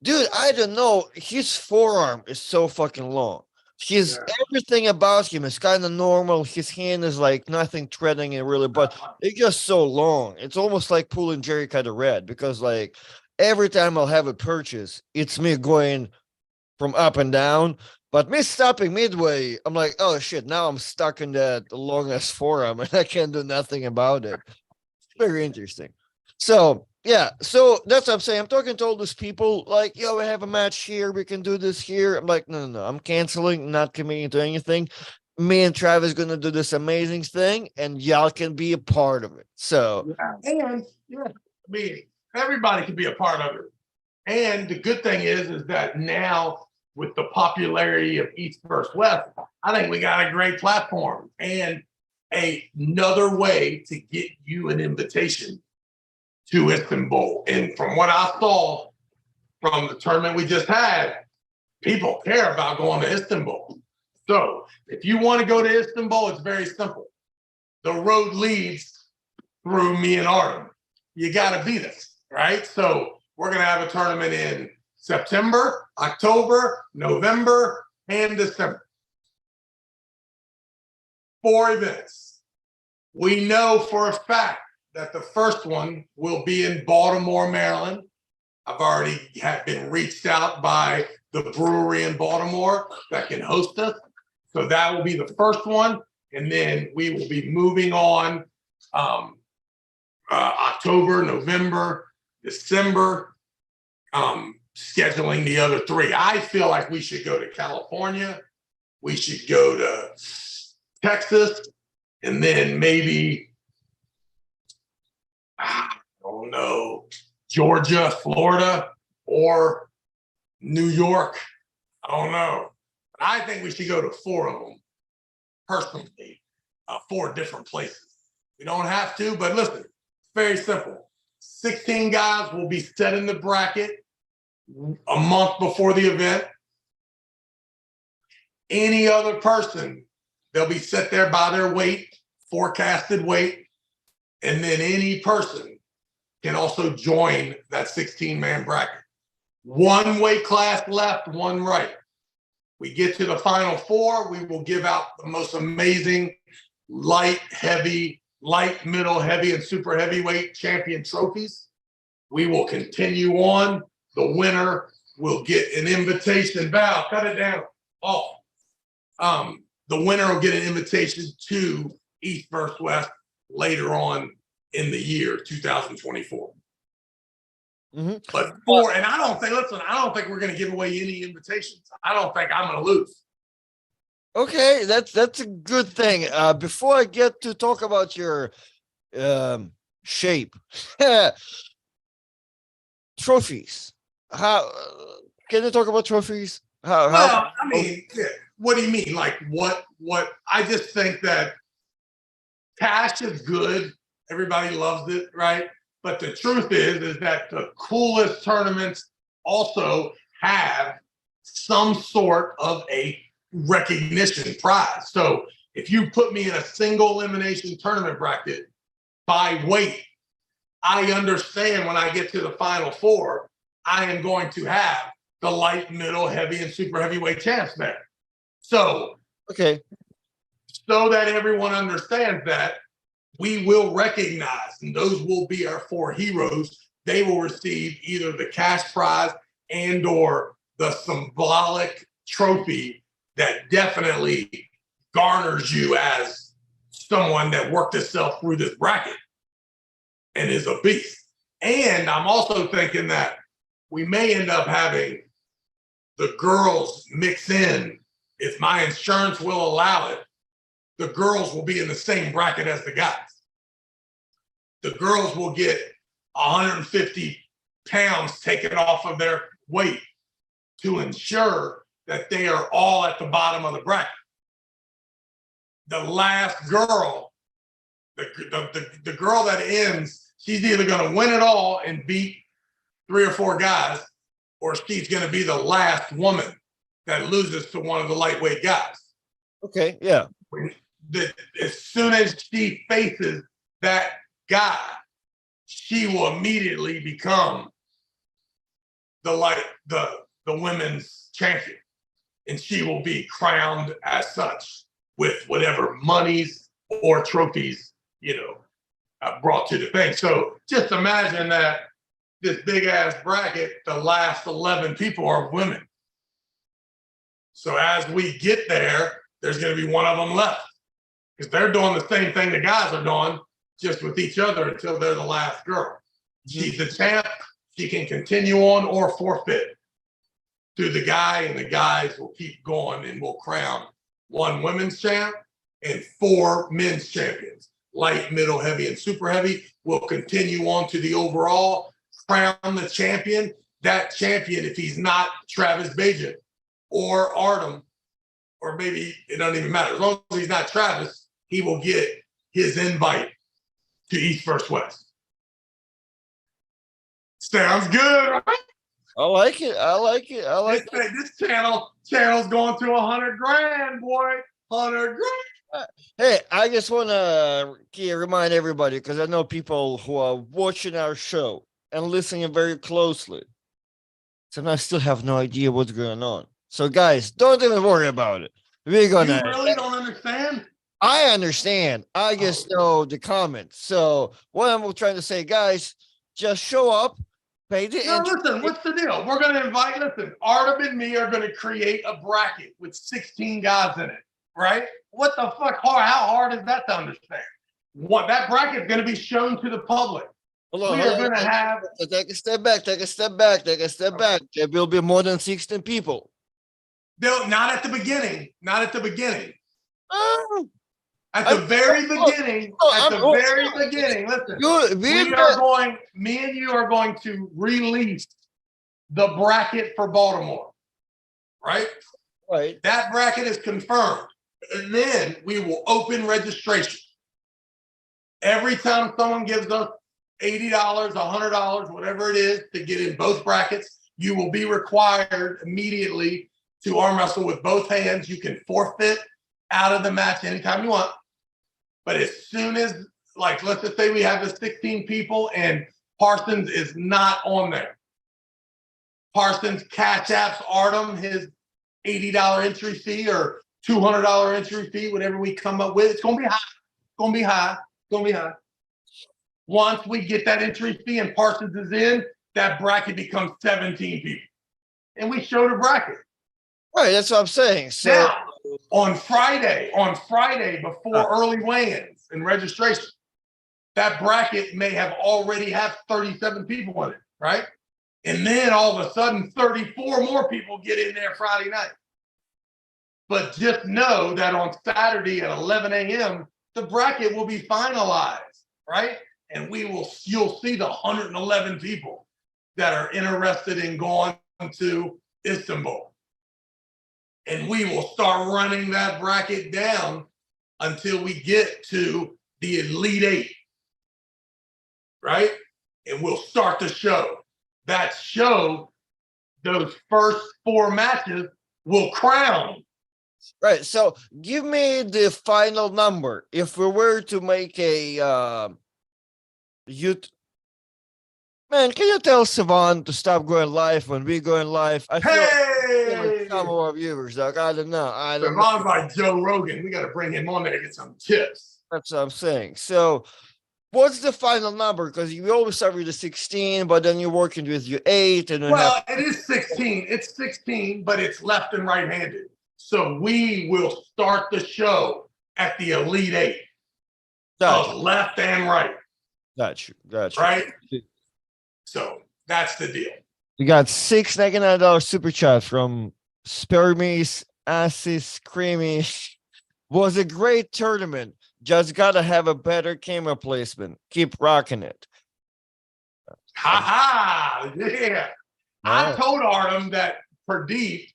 Dude, I don't know. His forearm is so fucking long. His everything about him is kind of normal. His hand is like nothing threatening really, but it's just so long. It's almost like pulling Jerry kind of red because like every time I'll have a purchase, it's me going from up and down. But me stopping midway, I'm like, oh shit, now I'm stuck in that long ass forearm and I can't do nothing about it. Very interesting. So yeah, so that's what I'm saying. I'm talking to all these people like, yo, we have a match here. We can do this here. I'm like, no, no, no. I'm canceling, not committing to anything. Me and Travis gonna do this amazing thing, and y'all can be a part of it. So And I mean, everybody can be a part of it. And the good thing is that now with the popularity of East versus West, I think we got a great platform and another way to get you an invitation to Istanbul. And from what I saw from the tournament we just had, people care about going to Istanbul. So if you want to go to Istanbul, it's very simple. The road leads through me and Artem. You got to beat us, right? So we're going to have a tournament in September, October, November, and December. 4 events. We know for a fact that the first one will be in Baltimore, Maryland. I've already been reached out by the brewery in Baltimore that can host us. So that will be the first one. And then we will be moving on October, November, December, scheduling the other 3. I feel like we should go to California. We should go to Texas, and then maybe, I don't know, Georgia, Florida, or New York. I don't know. But I think we should go to 4 of them personally, 4 different places. We don't have to, but listen, it's very simple. 16 guys will be set in the bracket a month before the event. Any other person, they'll be set there by their weight, forecasted weight, and then any person can also join that 16-man bracket. 1 weight class left, 1 right. We get to the final 4, we will give out the most amazing light, heavy, light, middle, heavy, and super heavyweight champion trophies. We will continue on. The winner will get an invitation. Val, cut it down. Oh, the winner will get an invitation to East versus West later on in the year 2024. Mm-hmm. But and I don't think we're going to give away any invitations. I don't think I'm going to lose. Okay, that's a good thing. Before I get to talk about your shape, trophies. How can you talk about trophies? Well, I mean, what do you mean? Like what? I just think that cash is good. Everybody loves it, right? But the truth is that the coolest tournaments also have some sort of a recognition prize. So if you put me in a single elimination tournament bracket by weight, I understand when I get to the final 4, I am going to have the light, middle, heavy, and super heavyweight champs there. So, okay, so that everyone understands that we will recognize, and those will be our 4 heroes. They will receive either the cash prize and or the symbolic trophy that definitely garners you as someone that worked itself through this bracket and is a beast. And I'm also thinking that we may end up having the girls mix in, if my insurance will allow it, the girls will be in the same bracket as the guys. The girls will get 150 pounds taken off of their weight to ensure that they are all at the bottom of the bracket. The last girl, the girl that ends, she's either going to win it all and beat 3 or 4 guys, or she's going to be the last woman that loses to one of the lightweight guys. Okay, yeah. As soon as she faces that guy, she will immediately become the women's champion, and she will be crowned as such with whatever monies or trophies, brought to the thing. So just imagine that this big ass bracket, the last 11 people are women. So as we get there, there's going to be one of them left, because they're doing the same thing the guys are doing, just with each other until they're the last girl. She's the champ. She can continue on or forfeit to the guy, and the guys will keep going, and will crown 1 women's champ and 4 men's champions. Light, middle, heavy, and super heavy will continue on to the overall, crown the champion. That champion, if he's not Travis Bagent or Artem, or maybe it doesn't even matter, as long as he's not Travis, he will get his invite to East vs. West. Sounds good, right? I like it. I like it. I like it. This channel's going to 100 grand, boy. 100 grand. Hey, I just want to remind everybody, because I know people who are watching our show and listening very closely, and I still have no idea what's going on. So, guys, don't even worry about it. We're gonna. You really don't understand? I understand. I just know the comments. So, what I'm trying to say, guys, just show up. Pay the Listen, what's the deal? We're going to invite, Artem and me are going to create a bracket with 16 guys in it, right? What the fuck? How hard is that to understand? That bracket is going to be shown to the public. We are going to have. Take a step back. Take a step back. Take a step back. There will be more than 16 people. No, not at the beginning. Not at the beginning. Oh. At the very beginning, listen, me and you are going to release the bracket for Baltimore, right? Right. That bracket is confirmed. And then we will open registration. Every time someone gives us $80, $100, whatever it is, to get in both brackets, you will be required immediately to arm wrestle with both hands. You can forfeit out of the match anytime you want. But as soon as, let's just say we have the 16 people and Parsons is not on there. Parsons cash apps Artem his $80 entry fee or $200 entry fee, whatever we come up with. It's going to be high. It's going to be high. It's going to be high. Once we get that entry fee and Parsons is in, that bracket becomes 17 people. And we show the bracket. Right, that's what I'm saying. So now, on Friday before early weigh-ins and registration, that bracket may have already have 37 people in it, right? And then all of a sudden 34 more people get in there Friday night. But just know that on Saturday at 11 a.m., the bracket will be finalized, right? And you'll see the 111 people that are interested in going to Istanbul. And we will start running that bracket down until we get to the Elite 8, right? And we'll start the show. That show, those first 4 matches will crown. Right. So give me the final number. If we were to make a man, can you tell Savan to stop going live when we're going live? I feel like some more viewers, dog. I don't know. Savan's like Joe Rogan. We got to bring him on there to get some tips. That's what I'm saying. So what's the final number? Because you always start with the 16, but then you're working with your 8. And then it is 16. It's 16, but it's left and right-handed. So we will start the show at the Elite 8. Of left and right. Got you. Right? So that's the deal. We got $6.99 super chat from Spermies Assis Creamy. Was a great tournament. Just gotta have a better camera placement. Keep rocking it. Ha ha! Yeah. I told Artem that Pradeep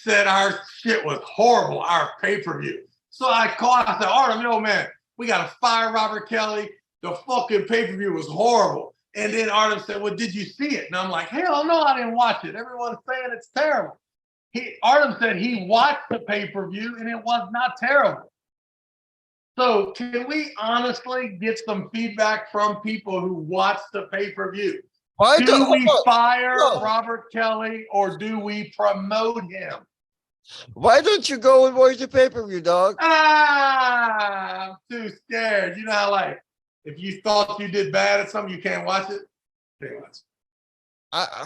said our shit was horrible, our pay-per-view. So I called, I said, Artem, yo, man, we got to fire Robert Kelly. The fucking pay-per-view was horrible. And then Artem said, well, did you see it? And I'm like, hell no, I didn't watch it. Everyone's saying it's terrible. Artem said he watched the pay-per-view and it was not terrible. So can we honestly get some feedback from people who watched the pay-per-view? Do we fire Robert Kelly or do we promote him? Why don't you go and watch the pay-per-view, dog? I'm too scared. You know how, like, if you thought you did bad at something, you can't watch it? Can't watch it.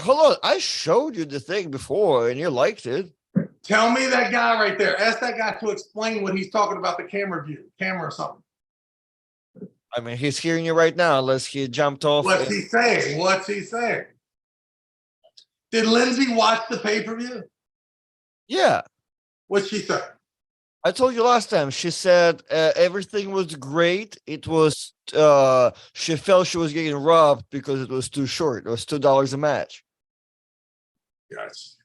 Hold on. I showed you the thing before and you liked it. Tell me that guy right there. Ask that guy to explain what he's talking about the camera or something. I mean, he's hearing you right now, unless he jumped off. What's he saying? What's he saying? Did Lindsay watch the pay-per-view? Yeah. What'd she say? I told you last time. She said everything was great. It was she felt she was getting robbed because it was too short. It was $2 a match. Yes.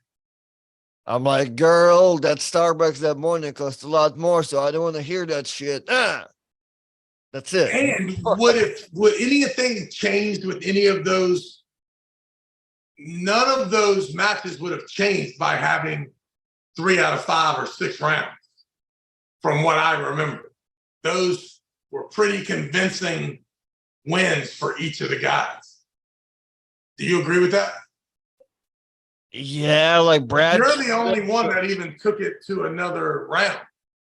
I'm like, girl, that Starbucks that morning cost a lot more, so I don't want to hear that shit. That's it. And would anything changed with any of those? None of those matches would have changed by having 3 out of 5 or 6 rounds. From what I remember, those were pretty convincing wins for each of the guys. Do you agree with that? Yeah, like Brad. You're the only one that even took it to another round.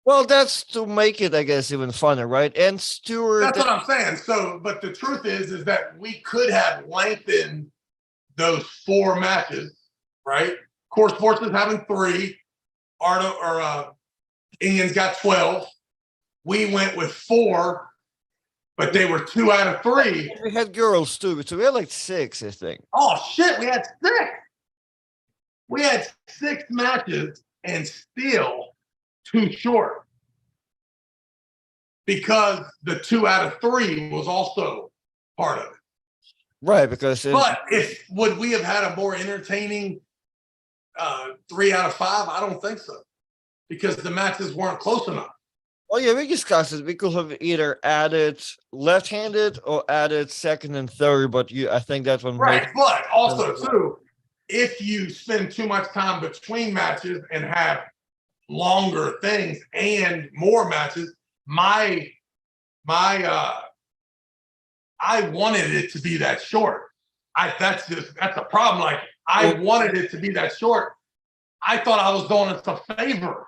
Well, that's to make it, I guess, even funner, right? And Stewart. That's what I'm saying. So, but the truth is that we could have lengthened those 4 matches, right? Core Sports is having 3. Ian's got 12. We went with 4, but they were 2 out of 3. We had girls too, so we had like 6, I think. Oh shit, we had 6. We had 6 matches and still too short because the 2 out of 3 was also part of it. Right, because but would we have had a more entertaining 3 out of 5? I don't think so, because the matches weren't close enough. Oh yeah, we discussed it. We could have either added left-handed or added second and third, but I think that one right. But also too, if you spend too much time between matches and have longer things and more matches, I wanted it to be that short. That's a problem. Like, I wanted it to be that short. I thought I was doing us a favor.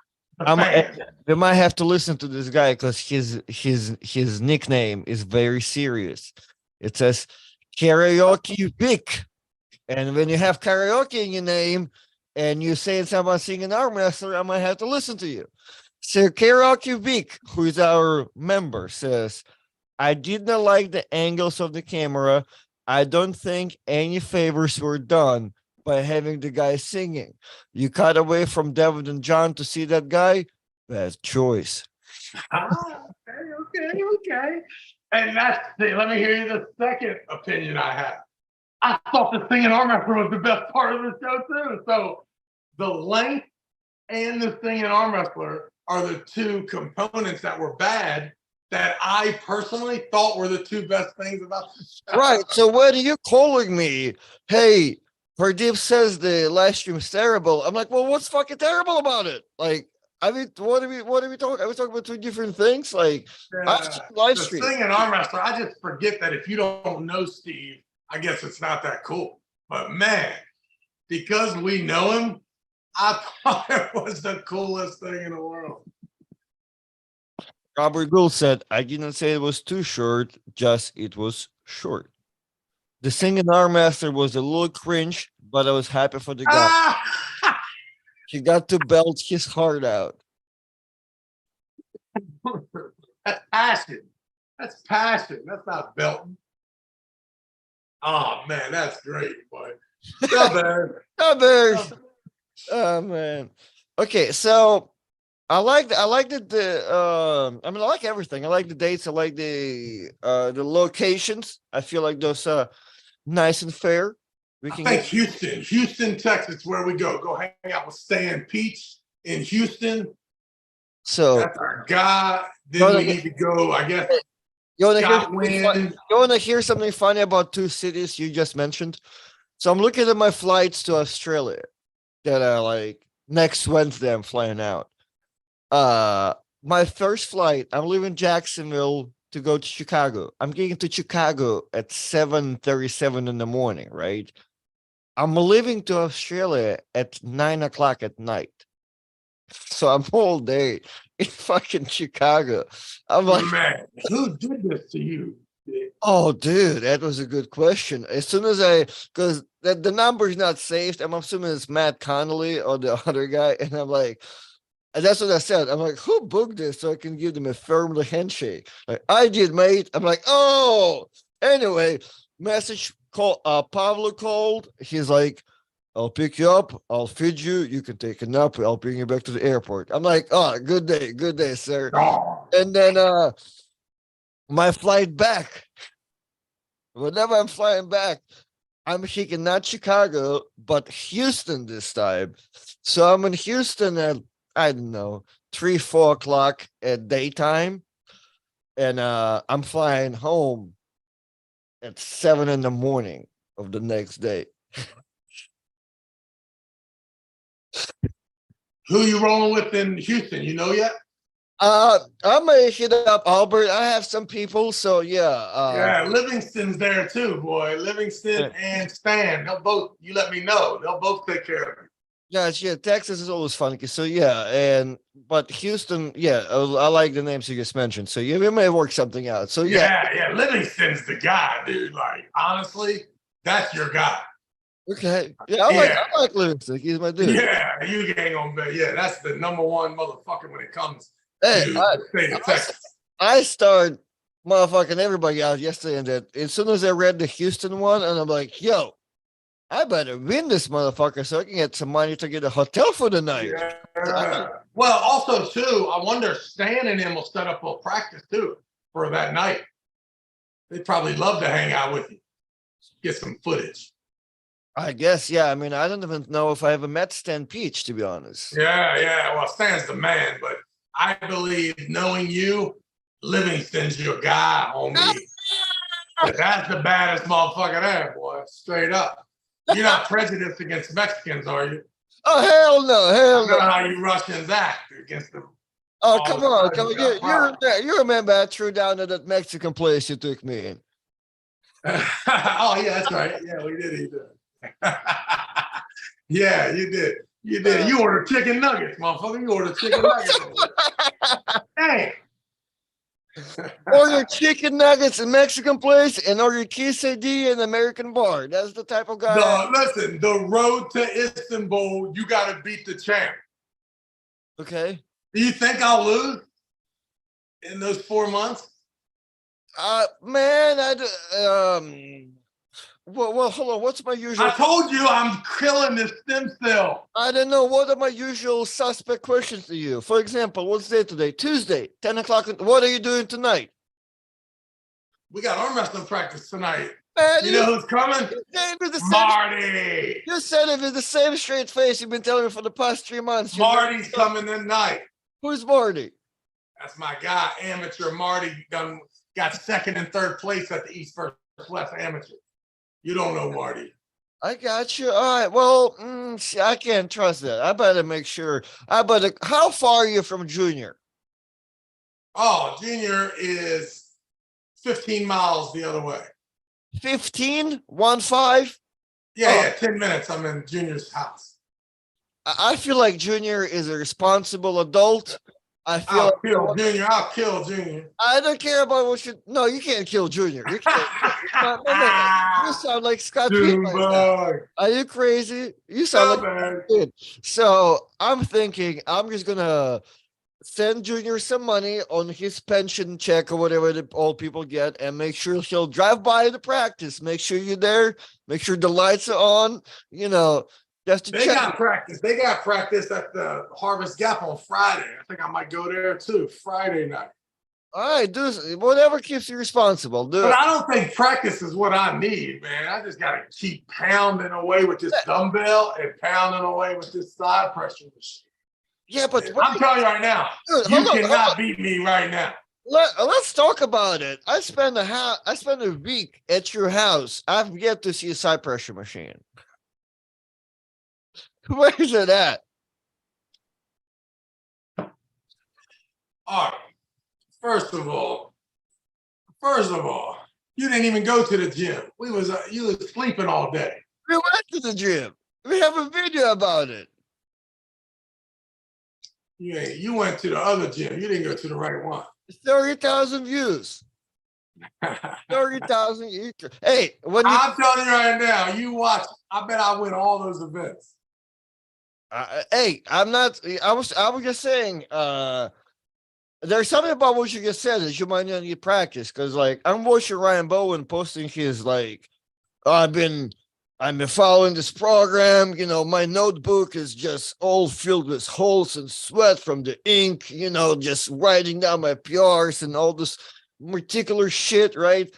We might have to listen to this guy because his nickname is very serious. It says Karaoke Vic. And when you have karaoke in your name and you say someone singing arm wrestler, I might have to listen to you. So Karaoke Vic, who is our member, says, I did not like the angles of the camera. I don't think any favors were done by having the guy singing. You cut away from Devin and John to see that guy. Bad choice. Okay. And let me hear you the second opinion I have. I thought the singing arm wrestler was the best part of the show too. So the length and the singing arm wrestler are the 2 components that were bad that I personally thought were the 2 best things about the show. Right. So when are you calling me? Hey, Pradeep says the live stream is terrible. I'm like, well, what's fucking terrible about it? Like, I mean, what are we talking? Are we talking about 2 different things? Like, live stream. The singing arm wrestler, I just forget that if you don't know Steve, I guess it's not that cool. But man, because we know him, I thought it was the coolest thing in the world. Robert Gould said, I didn't say it was too short, just it was short. The singing arm master was a little cringe, but I was happy for the guy. He got to belt his heart out. That's passion. That's not belting. Oh man, that's great, boy. The Bears. The Bears. Oh man. Okay, so I like I mean I like everything. I like the dates, I like the locations. I feel like those nice and fair. We I can think get Houston, Texas, where we go. Go hang out with Stan Peach in Houston. so That's our guy. you Then wanna we get- need to go, I guess, you wanna hear Scott Wynn. you wanna hear something funny about two cities you just mentioned? So I'm looking at my flights to Australia that are like next Wednesday I'm flying out. Uh my first flight, I'm leaving Jacksonville to go to Chicago. I'm getting to Chicago at 7:37 in the morning, right? I'm leaving to Australia at 9 o'clock at night. So I'm all day in fucking Chicago. I'm like, Man, who did this to you? oh, dude, that was a good question. As soon as because the number's not saved, I'm assuming it's Matt Connolly or the other guy. And I'm like, and that's what I said. I'm like, who booked this so I can give them a firm handshake? Like, I did, mate. I'm like, oh, anyway, message call. Pablo called. He's like, I'll pick you up. I'll feed you. You can take a nap. I'll bring you back to the airport. I'm like, oh, good day, sir. Oh, And then my flight back. Whenever I'm flying back, I'm taking not Chicago, but Houston this time. So I'm in Houston at, I don't know, 3, 4 o'clock at daytime. And I'm flying home at 7 in the morning of the next day. who you rolling with in Houston? You know yet? I'm gonna hit up Albert. I have some people, so yeah. Yeah, Livingston's there too, boy. Livingston and Stan. They'll both, you let me know. They'll both take care of me. Yeah. Texas is always funky. So yeah, but Houston, yeah, I like the names you just mentioned. So yeah, we may work something out. So yeah. Yeah, Livingston's the guy, dude. Like, honestly, that's your guy. Okay. Yeah, Yeah. I like Livingston. He's my dude. Yeah, you ain't gonna bet. Yeah, that's the number one motherfucker when it comes Hey, to the state of Texas. I started motherfucking everybody out yesterday, and that as soon as I read the Houston one, and I'm like, yo, I better win this motherfucker so I can get some money to get a hotel for the night. Yeah. Well, also too, I wonder Stan and him will set up a practice too for that night. They'd probably love to hang out with you, get some footage. I guess, yeah. I mean, I don't even know if I ever met Stan Peach, to be honest. Yeah. Well, Stan's the man, but I believe knowing you, Livingston's your guy, homie. That's the baddest motherfucker there, boy. Straight up. You're not prejudiced against Mexicans, are you? Oh, hell no. I know how you Russians act against them. Oh, come on. You remember I threw down at that Mexican place you took me in. Oh, yeah, that's right. Yeah, we did eat that. Yeah, you did. You ordered chicken nuggets, motherfucker. You ordered chicken nuggets. Hey. Order chicken nuggets in Mexican place and order quesadilla in American bar. That's the type of guy. No, listen, the road to Istanbul, you got to beat the champ. Okay. Do you think I'll lose in those 4 months? Man, well, hold on. What's my usual? I told you I'm killing this stem cell. I don't know. What are my usual suspect questions to you? For example, what's day today? Tuesday, 10 o'clock. What are you doing tonight? We got arm wrestling practice tonight. Man, you know who's coming? Marty. You said it with the same straight face you've been telling me for the past 3 months. Marty's coming tonight. Who's Marty? That's my guy, amateur Marty. Got second and third place at the East First West Amateur. You don't know Marty. I got you. All right. Well, I can't trust that. I better make sure. How far are you from Junior? Oh, Junior is 15 miles the other way. 15? 1-5? Yeah, 10 minutes. I'm in Junior's house. I feel like Junior is a responsible adult. I'll kill Junior. I don't care about what you. No, you can't kill Junior. You can't. You sound like Scott Pitt. Are you crazy? You sound like. So I'm thinking I'm just gonna send Junior some money on his pension check or whatever the old people get, and make sure he'll drive by the practice. Make sure you're there. Make sure the lights are on. Just to They check. got practice. They got practice at the Harvest Gap on Friday. I think I might go there too, Friday night. All right, do whatever keeps you responsible. Do But it. I don't think practice is what I need, man. I just got to keep pounding away with this dumbbell and pounding away with this side pressure machine. Yeah, but I'm telling you right now, dude, you cannot beat me right now. Let's talk about it. I spent a week at your house. I've yet to see a side pressure machine. Where is it at? All right. First of all, you didn't even go to the gym. You was sleeping all day. We went to the gym. We have a video about it. You went to the other gym. You didn't go to the right one. 30,000 views. 30,000. Hey, I'm telling you right now, you watch. I bet I win all those events. Hey, I'm not. I was just saying. There's something about what you just said that you might not need practice, because like I'm watching Ryan Bowen posting his like, oh, I've been following this program. My notebook is just all filled with holes and sweat from the ink. Just writing down my PRs and all this meticulous shit, right?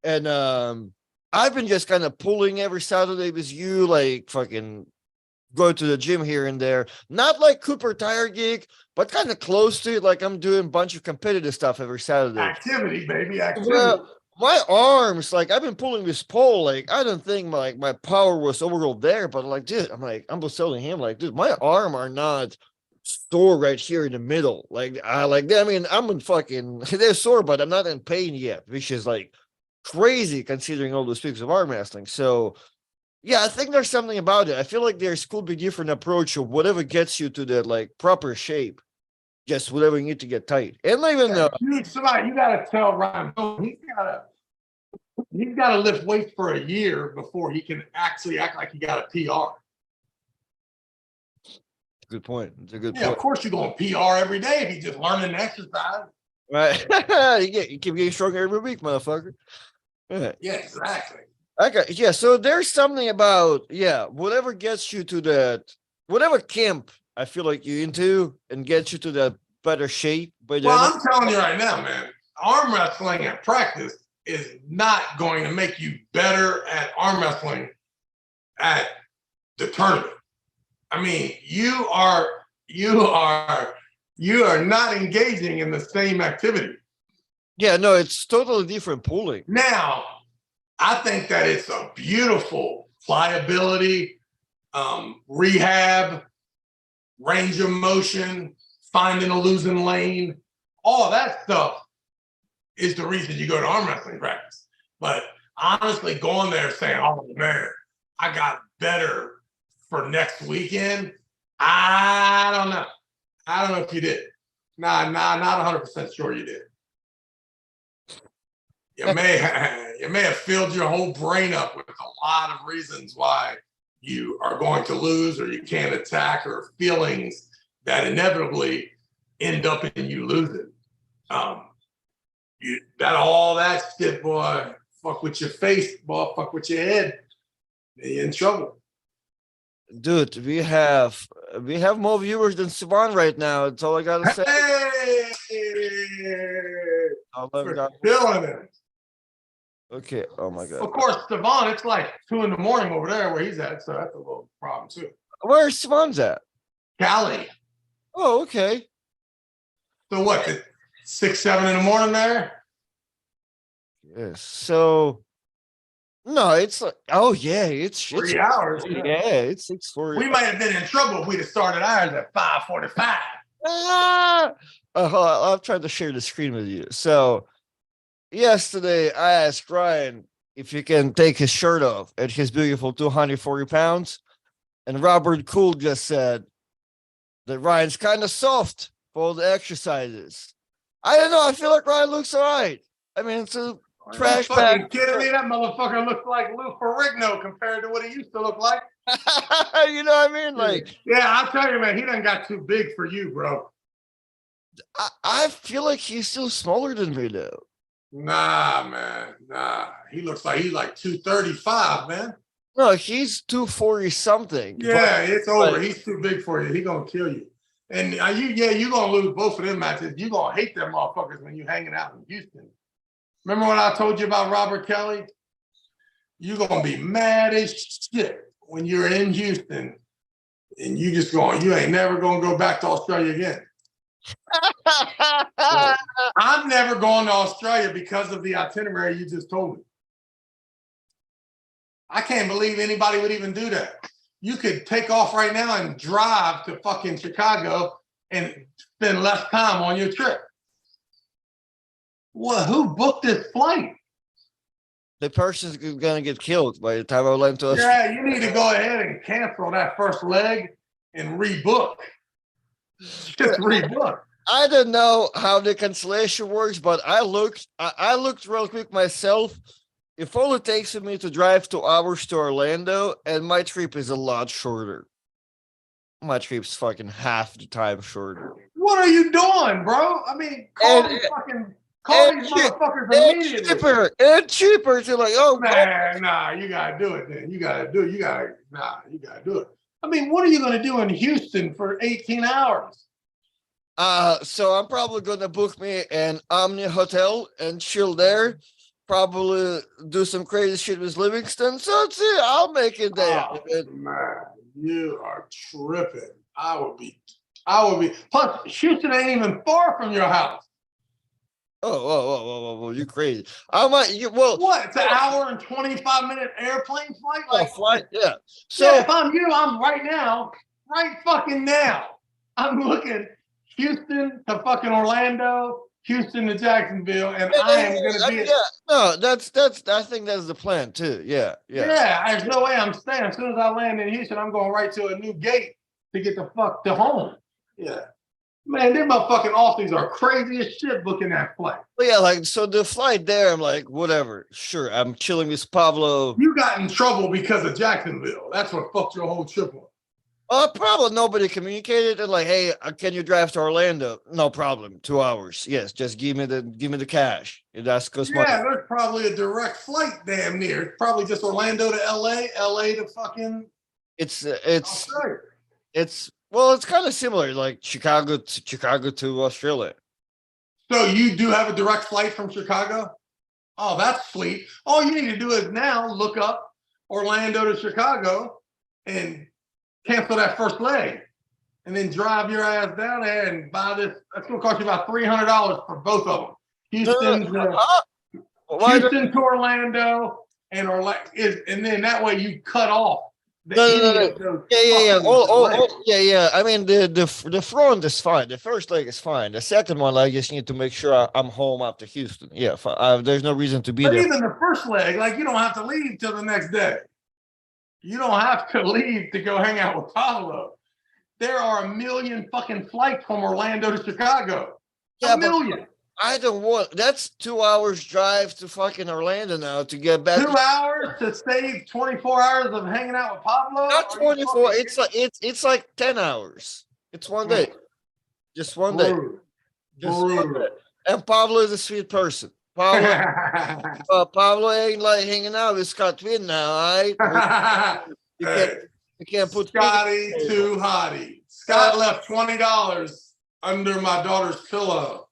And I've been just kind of pulling every Saturday with you, like fucking go to the gym here and there. Not like Cooper Tire Geek, but kind of close to it. Like I'm doing a bunch of competitive stuff every Saturday. Activity, baby, activity. Well, my arms, like I've been pulling this pole, like I don't think my power was overall there, but like, dude, I'm just telling him, like, dude, my arm are not stored right here in the middle. I'm in fucking, they're sore, but I'm not in pain yet, which is like crazy considering all those peaks of arm wrestling. So yeah, I think there's something about it. I feel like there's could be different approach of whatever gets you to that like proper shape. Just whatever you need to get tight. And not even somebody, you gotta tell Ryan, he's gotta lift weights for a year before he can actually act like he got a PR. Good point. It's a good point. Yeah, of course you're going PR every day if you're just learning to exercise. Right. You keep getting stronger every week, motherfucker. Yeah, exactly. Okay, yeah. So there's something about whatever gets you to that, whatever camp I feel like you're into and gets you to that better shape. But I'm telling you right now, man, arm wrestling at practice is not going to make you better at arm wrestling at the tournament. I mean, you are not engaging in the same activity. Yeah, no, it's totally different pulling. Now, I think that it's a beautiful pliability, rehab, range of motion, finding a losing lane. All that stuff is the reason you go to arm wrestling practice. But honestly, going there saying, oh man, I got better for next weekend, I don't know. I don't know if you did. Nah, not 100% sure you did. You may have filled your whole brain up with a lot of reasons why you are going to lose or you can't attack, or feelings that inevitably end up in you losing. All that shit, boy, fuck with your face, boy, fuck with your head. You're in trouble. Dude, we have more viewers than Sivan right now. That's all I gotta say. Feeling it. Okay. Oh my god. Of course, Devon, it's like 2 a.m. over there where he's at, so that's a little problem too. Where's Sivan's at? Cali. Oh, okay. So what? 6, 7 a.m. there? Yes. So no, it's like, oh yeah, it's 3 hours. Yeah, it's 6:40. We might have been in trouble if we'd have started ours at 5:45. I've tried to share the screen with you. So yesterday I asked Ryan if he can take his shirt off at his beautiful 240 pounds. And Robert Cool just said that Ryan's kind of soft for all the exercises. I don't know. I feel like Ryan looks all right. I mean, it's a trash bag. Are you kidding me? That motherfucker looks like Lou Ferrigno compared to what he used to look like. You know what I mean? Like, yeah, I'll tell you, man, he done got too big for you, bro. I feel like he's still smaller than me though. Nah, man. Nah. He looks like he's like 235, man. No, he's 240 something. Yeah, it's over. But He's too big for you. He gonna kill you. And you're gonna lose both of them matches. You're gonna hate them motherfuckers when you're hanging out in Houston. Remember when I told you about Robert Kelly? You're gonna be mad as shit when you're in Houston and you ain't never gonna go back to Australia again. So, I'm never going to Australia because of the itinerary you just told me. I can't believe anybody would even do that. You could take off right now and drive to fucking Chicago and spend less time on your trip. Well, who booked this flight? the person's gonna get killed by the time I land to Australia. Yeah, you need to go ahead and cancel that first leg and rebook. Just rebook. I don't know how the cancellation works, but I looked real quick myself. It only takes me to drive 2 hours to Orlando, and my trip is a lot shorter. My trip's fucking half the time shorter. What are you doing, bro? I mean, call these motherfuckers immediately. And cheaper to like, oh man, nah, you gotta do it then. You gotta do it. I mean, what are you gonna do in Houston for 18 hours? So I'm probably gonna book me an Omni hotel and chill there. Probably do some crazy shit with Livingston. So let's see, I'll make it there. Oh, man, you are tripping. I would be. Plus, Houston ain't even far from your house. Oh, you crazy. What? It's an hour and 25-minute airplane flight? Flight, yeah. So yeah, if I'm you, I'm right fucking now. I'm looking Houston to fucking Orlando, Houston to Jacksonville, and I am gonna be. No, that's. I think that's the plan too. Yeah. Yeah, there's no way I'm staying. As soon as I land in Houston, I'm going right to a new gate to get the fuck to home. Yeah. Man, them motherfucking Aussies are crazy as shit booking that flight. But yeah, like, so the flight there, I'm like, whatever. Sure, I'm chilling with Pablo. You got in trouble because of Jacksonville. That's what fucked your whole trip up. Probably nobody communicated and like, hey, can you drive to Orlando? No problem. 2 hours. Yes, just give me the cash. That's because there's probably a direct flight damn near. It's probably just Orlando to LA, LA to fucking. It's kind of similar, like Chicago to Australia. So you do have a direct flight from Chicago? Oh, that's sweet. All you need to do is now look up Orlando to Chicago and cancel that first leg, and then drive your ass down there and buy this. That's going to cost you about $300 for both of them. Houston to Orlando, and then that way you cut off. Yeah. I mean, the front is fine. The first leg is fine. The second one, I just need to make sure I'm home after Houston. Yeah, there's no reason to be there. But even the first leg, like, you don't have to leave till the next day. You don't have to leave to go hang out with Pablo. There are 1 million fucking flights from Orlando to Chicago. Yeah, 1 million. I don't want. That's 2 hours drive to fucking Orlando now to get back. 2 hours to save 24 hours of hanging out with Pablo. Not 24. It's like 10 hours. It's one day. Just one day. Just one day. And Pablo is a sweet person. Pablo ain't like hanging out with Scott Twin now, right? You can't put Scotty too hottie. Scott left $20 under my daughter's pillow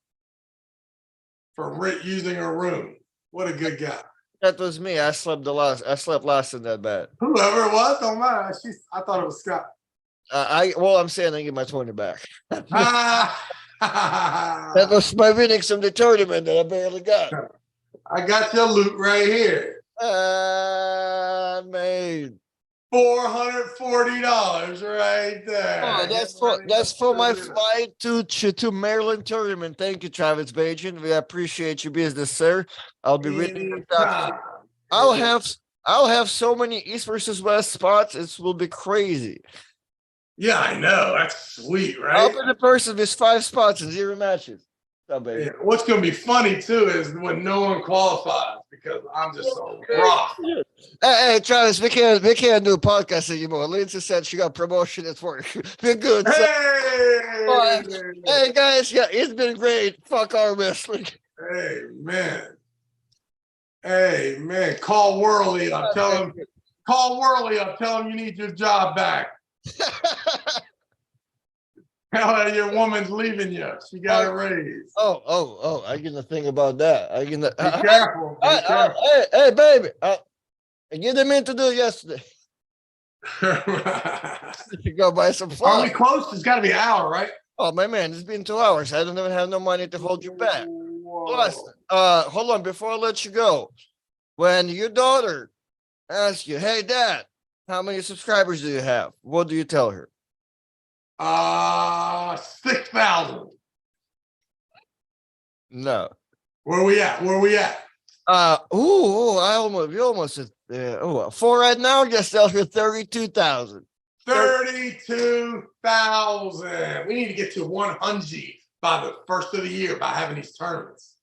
for using her room. What a good guy. That was me. I slept last in that bed. Whoever it was, don't matter. I thought it was Scott. I'm saying I get my 20 back. That was my winnings from the tournament that I barely got. I got your loot right here. Man. $440 right there. Oh, that's for my flight to Maryland tournament. Thank you, Travis Bagent. We appreciate your business, sir. I'll be winning. I'll have so many East versus West spots. It will be crazy. Yeah, I know. That's sweet, right? I'll be the person with 5 spots and 0 matches. Oh, baby. Yeah. What's gonna be funny too is when no one qualifies because I'm just so rough. Hey, Travis, we can't do a podcast anymore. Lindsay said she got promotion at work. We're good. So, Hey, hey guys, yeah, it's been great. Fuck our wrestling. hey, man. Hey, man. Call Worley up. Tell him. Call Worley up. Tell him you need your job back. Tell her your woman's leaving you. She got a raise. Oh! I get to think about that. I get to. Be careful. Be careful. Hey, baby. I didn't mean to do it yesterday. You go buy some Are we fun. close? It's got to be an hour, right? Oh, my man, it's been 2 hours. I don't even have no money to hold you back. Plus, hold on, before I let you go, when your daughter asks you, "Hey, Dad, how many subscribers do you have?" What do you tell her? 6,000. No. Where we at? Where we at? We almost said, 4 right now. Just tell her 32,000. 32,000. We need to get to 100 by the first of the year by having these tournaments.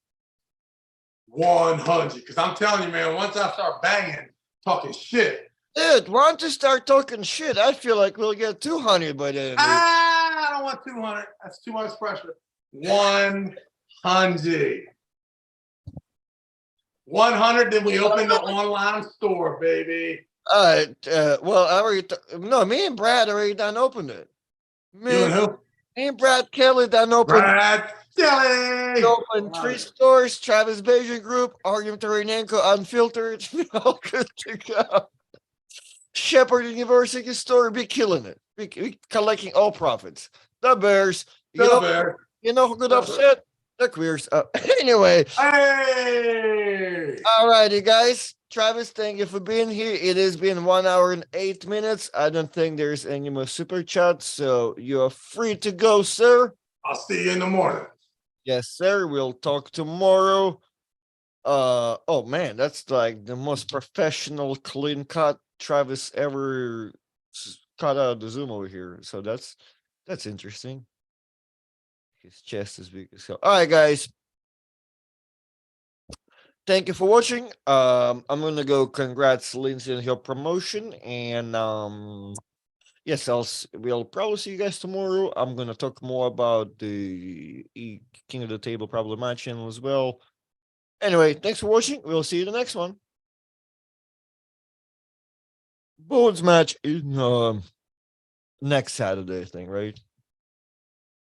100. Because I'm telling you, man, once I start banging, talking shit. Dude, why don't you start talking shit? I feel like we'll get 200 by then. I don't want 200. That's too much pressure. 100. 100, then we open the online store, baby. Well, I already, no, me and Brad already done opened it. You and who? Me and Brad Kelly done opened. Brad Kelly. Opened 3 stores, Travis Bagent Group, Argument Renenko Unfiltered, all good to go. Shepherd University store, be killing it. Be collecting all profits. The Bears, you know who got upset? The Queers. Anyway. Hey! All righty, guys. Travis, thank you for being here. It has been 1 hour and 8 minutes. I don't think there's any more super chats, so you're free to go, sir. I'll see you in the morning. Yes, sir. We'll talk tomorrow. Oh man, that's like the most professional clean cut Travis ever cut out of the Zoom over here. So that's interesting. His chest is big as hell. All right, guys. Thank you for watching. I'm gonna go congrats Lindsay on her promotion, and yes, we'll probably see you guys tomorrow. I'm gonna talk more about the King of the Table probably my channel as well. Anyway, thanks for watching. We'll see you in the next one. Bones match is next Saturday thing, right?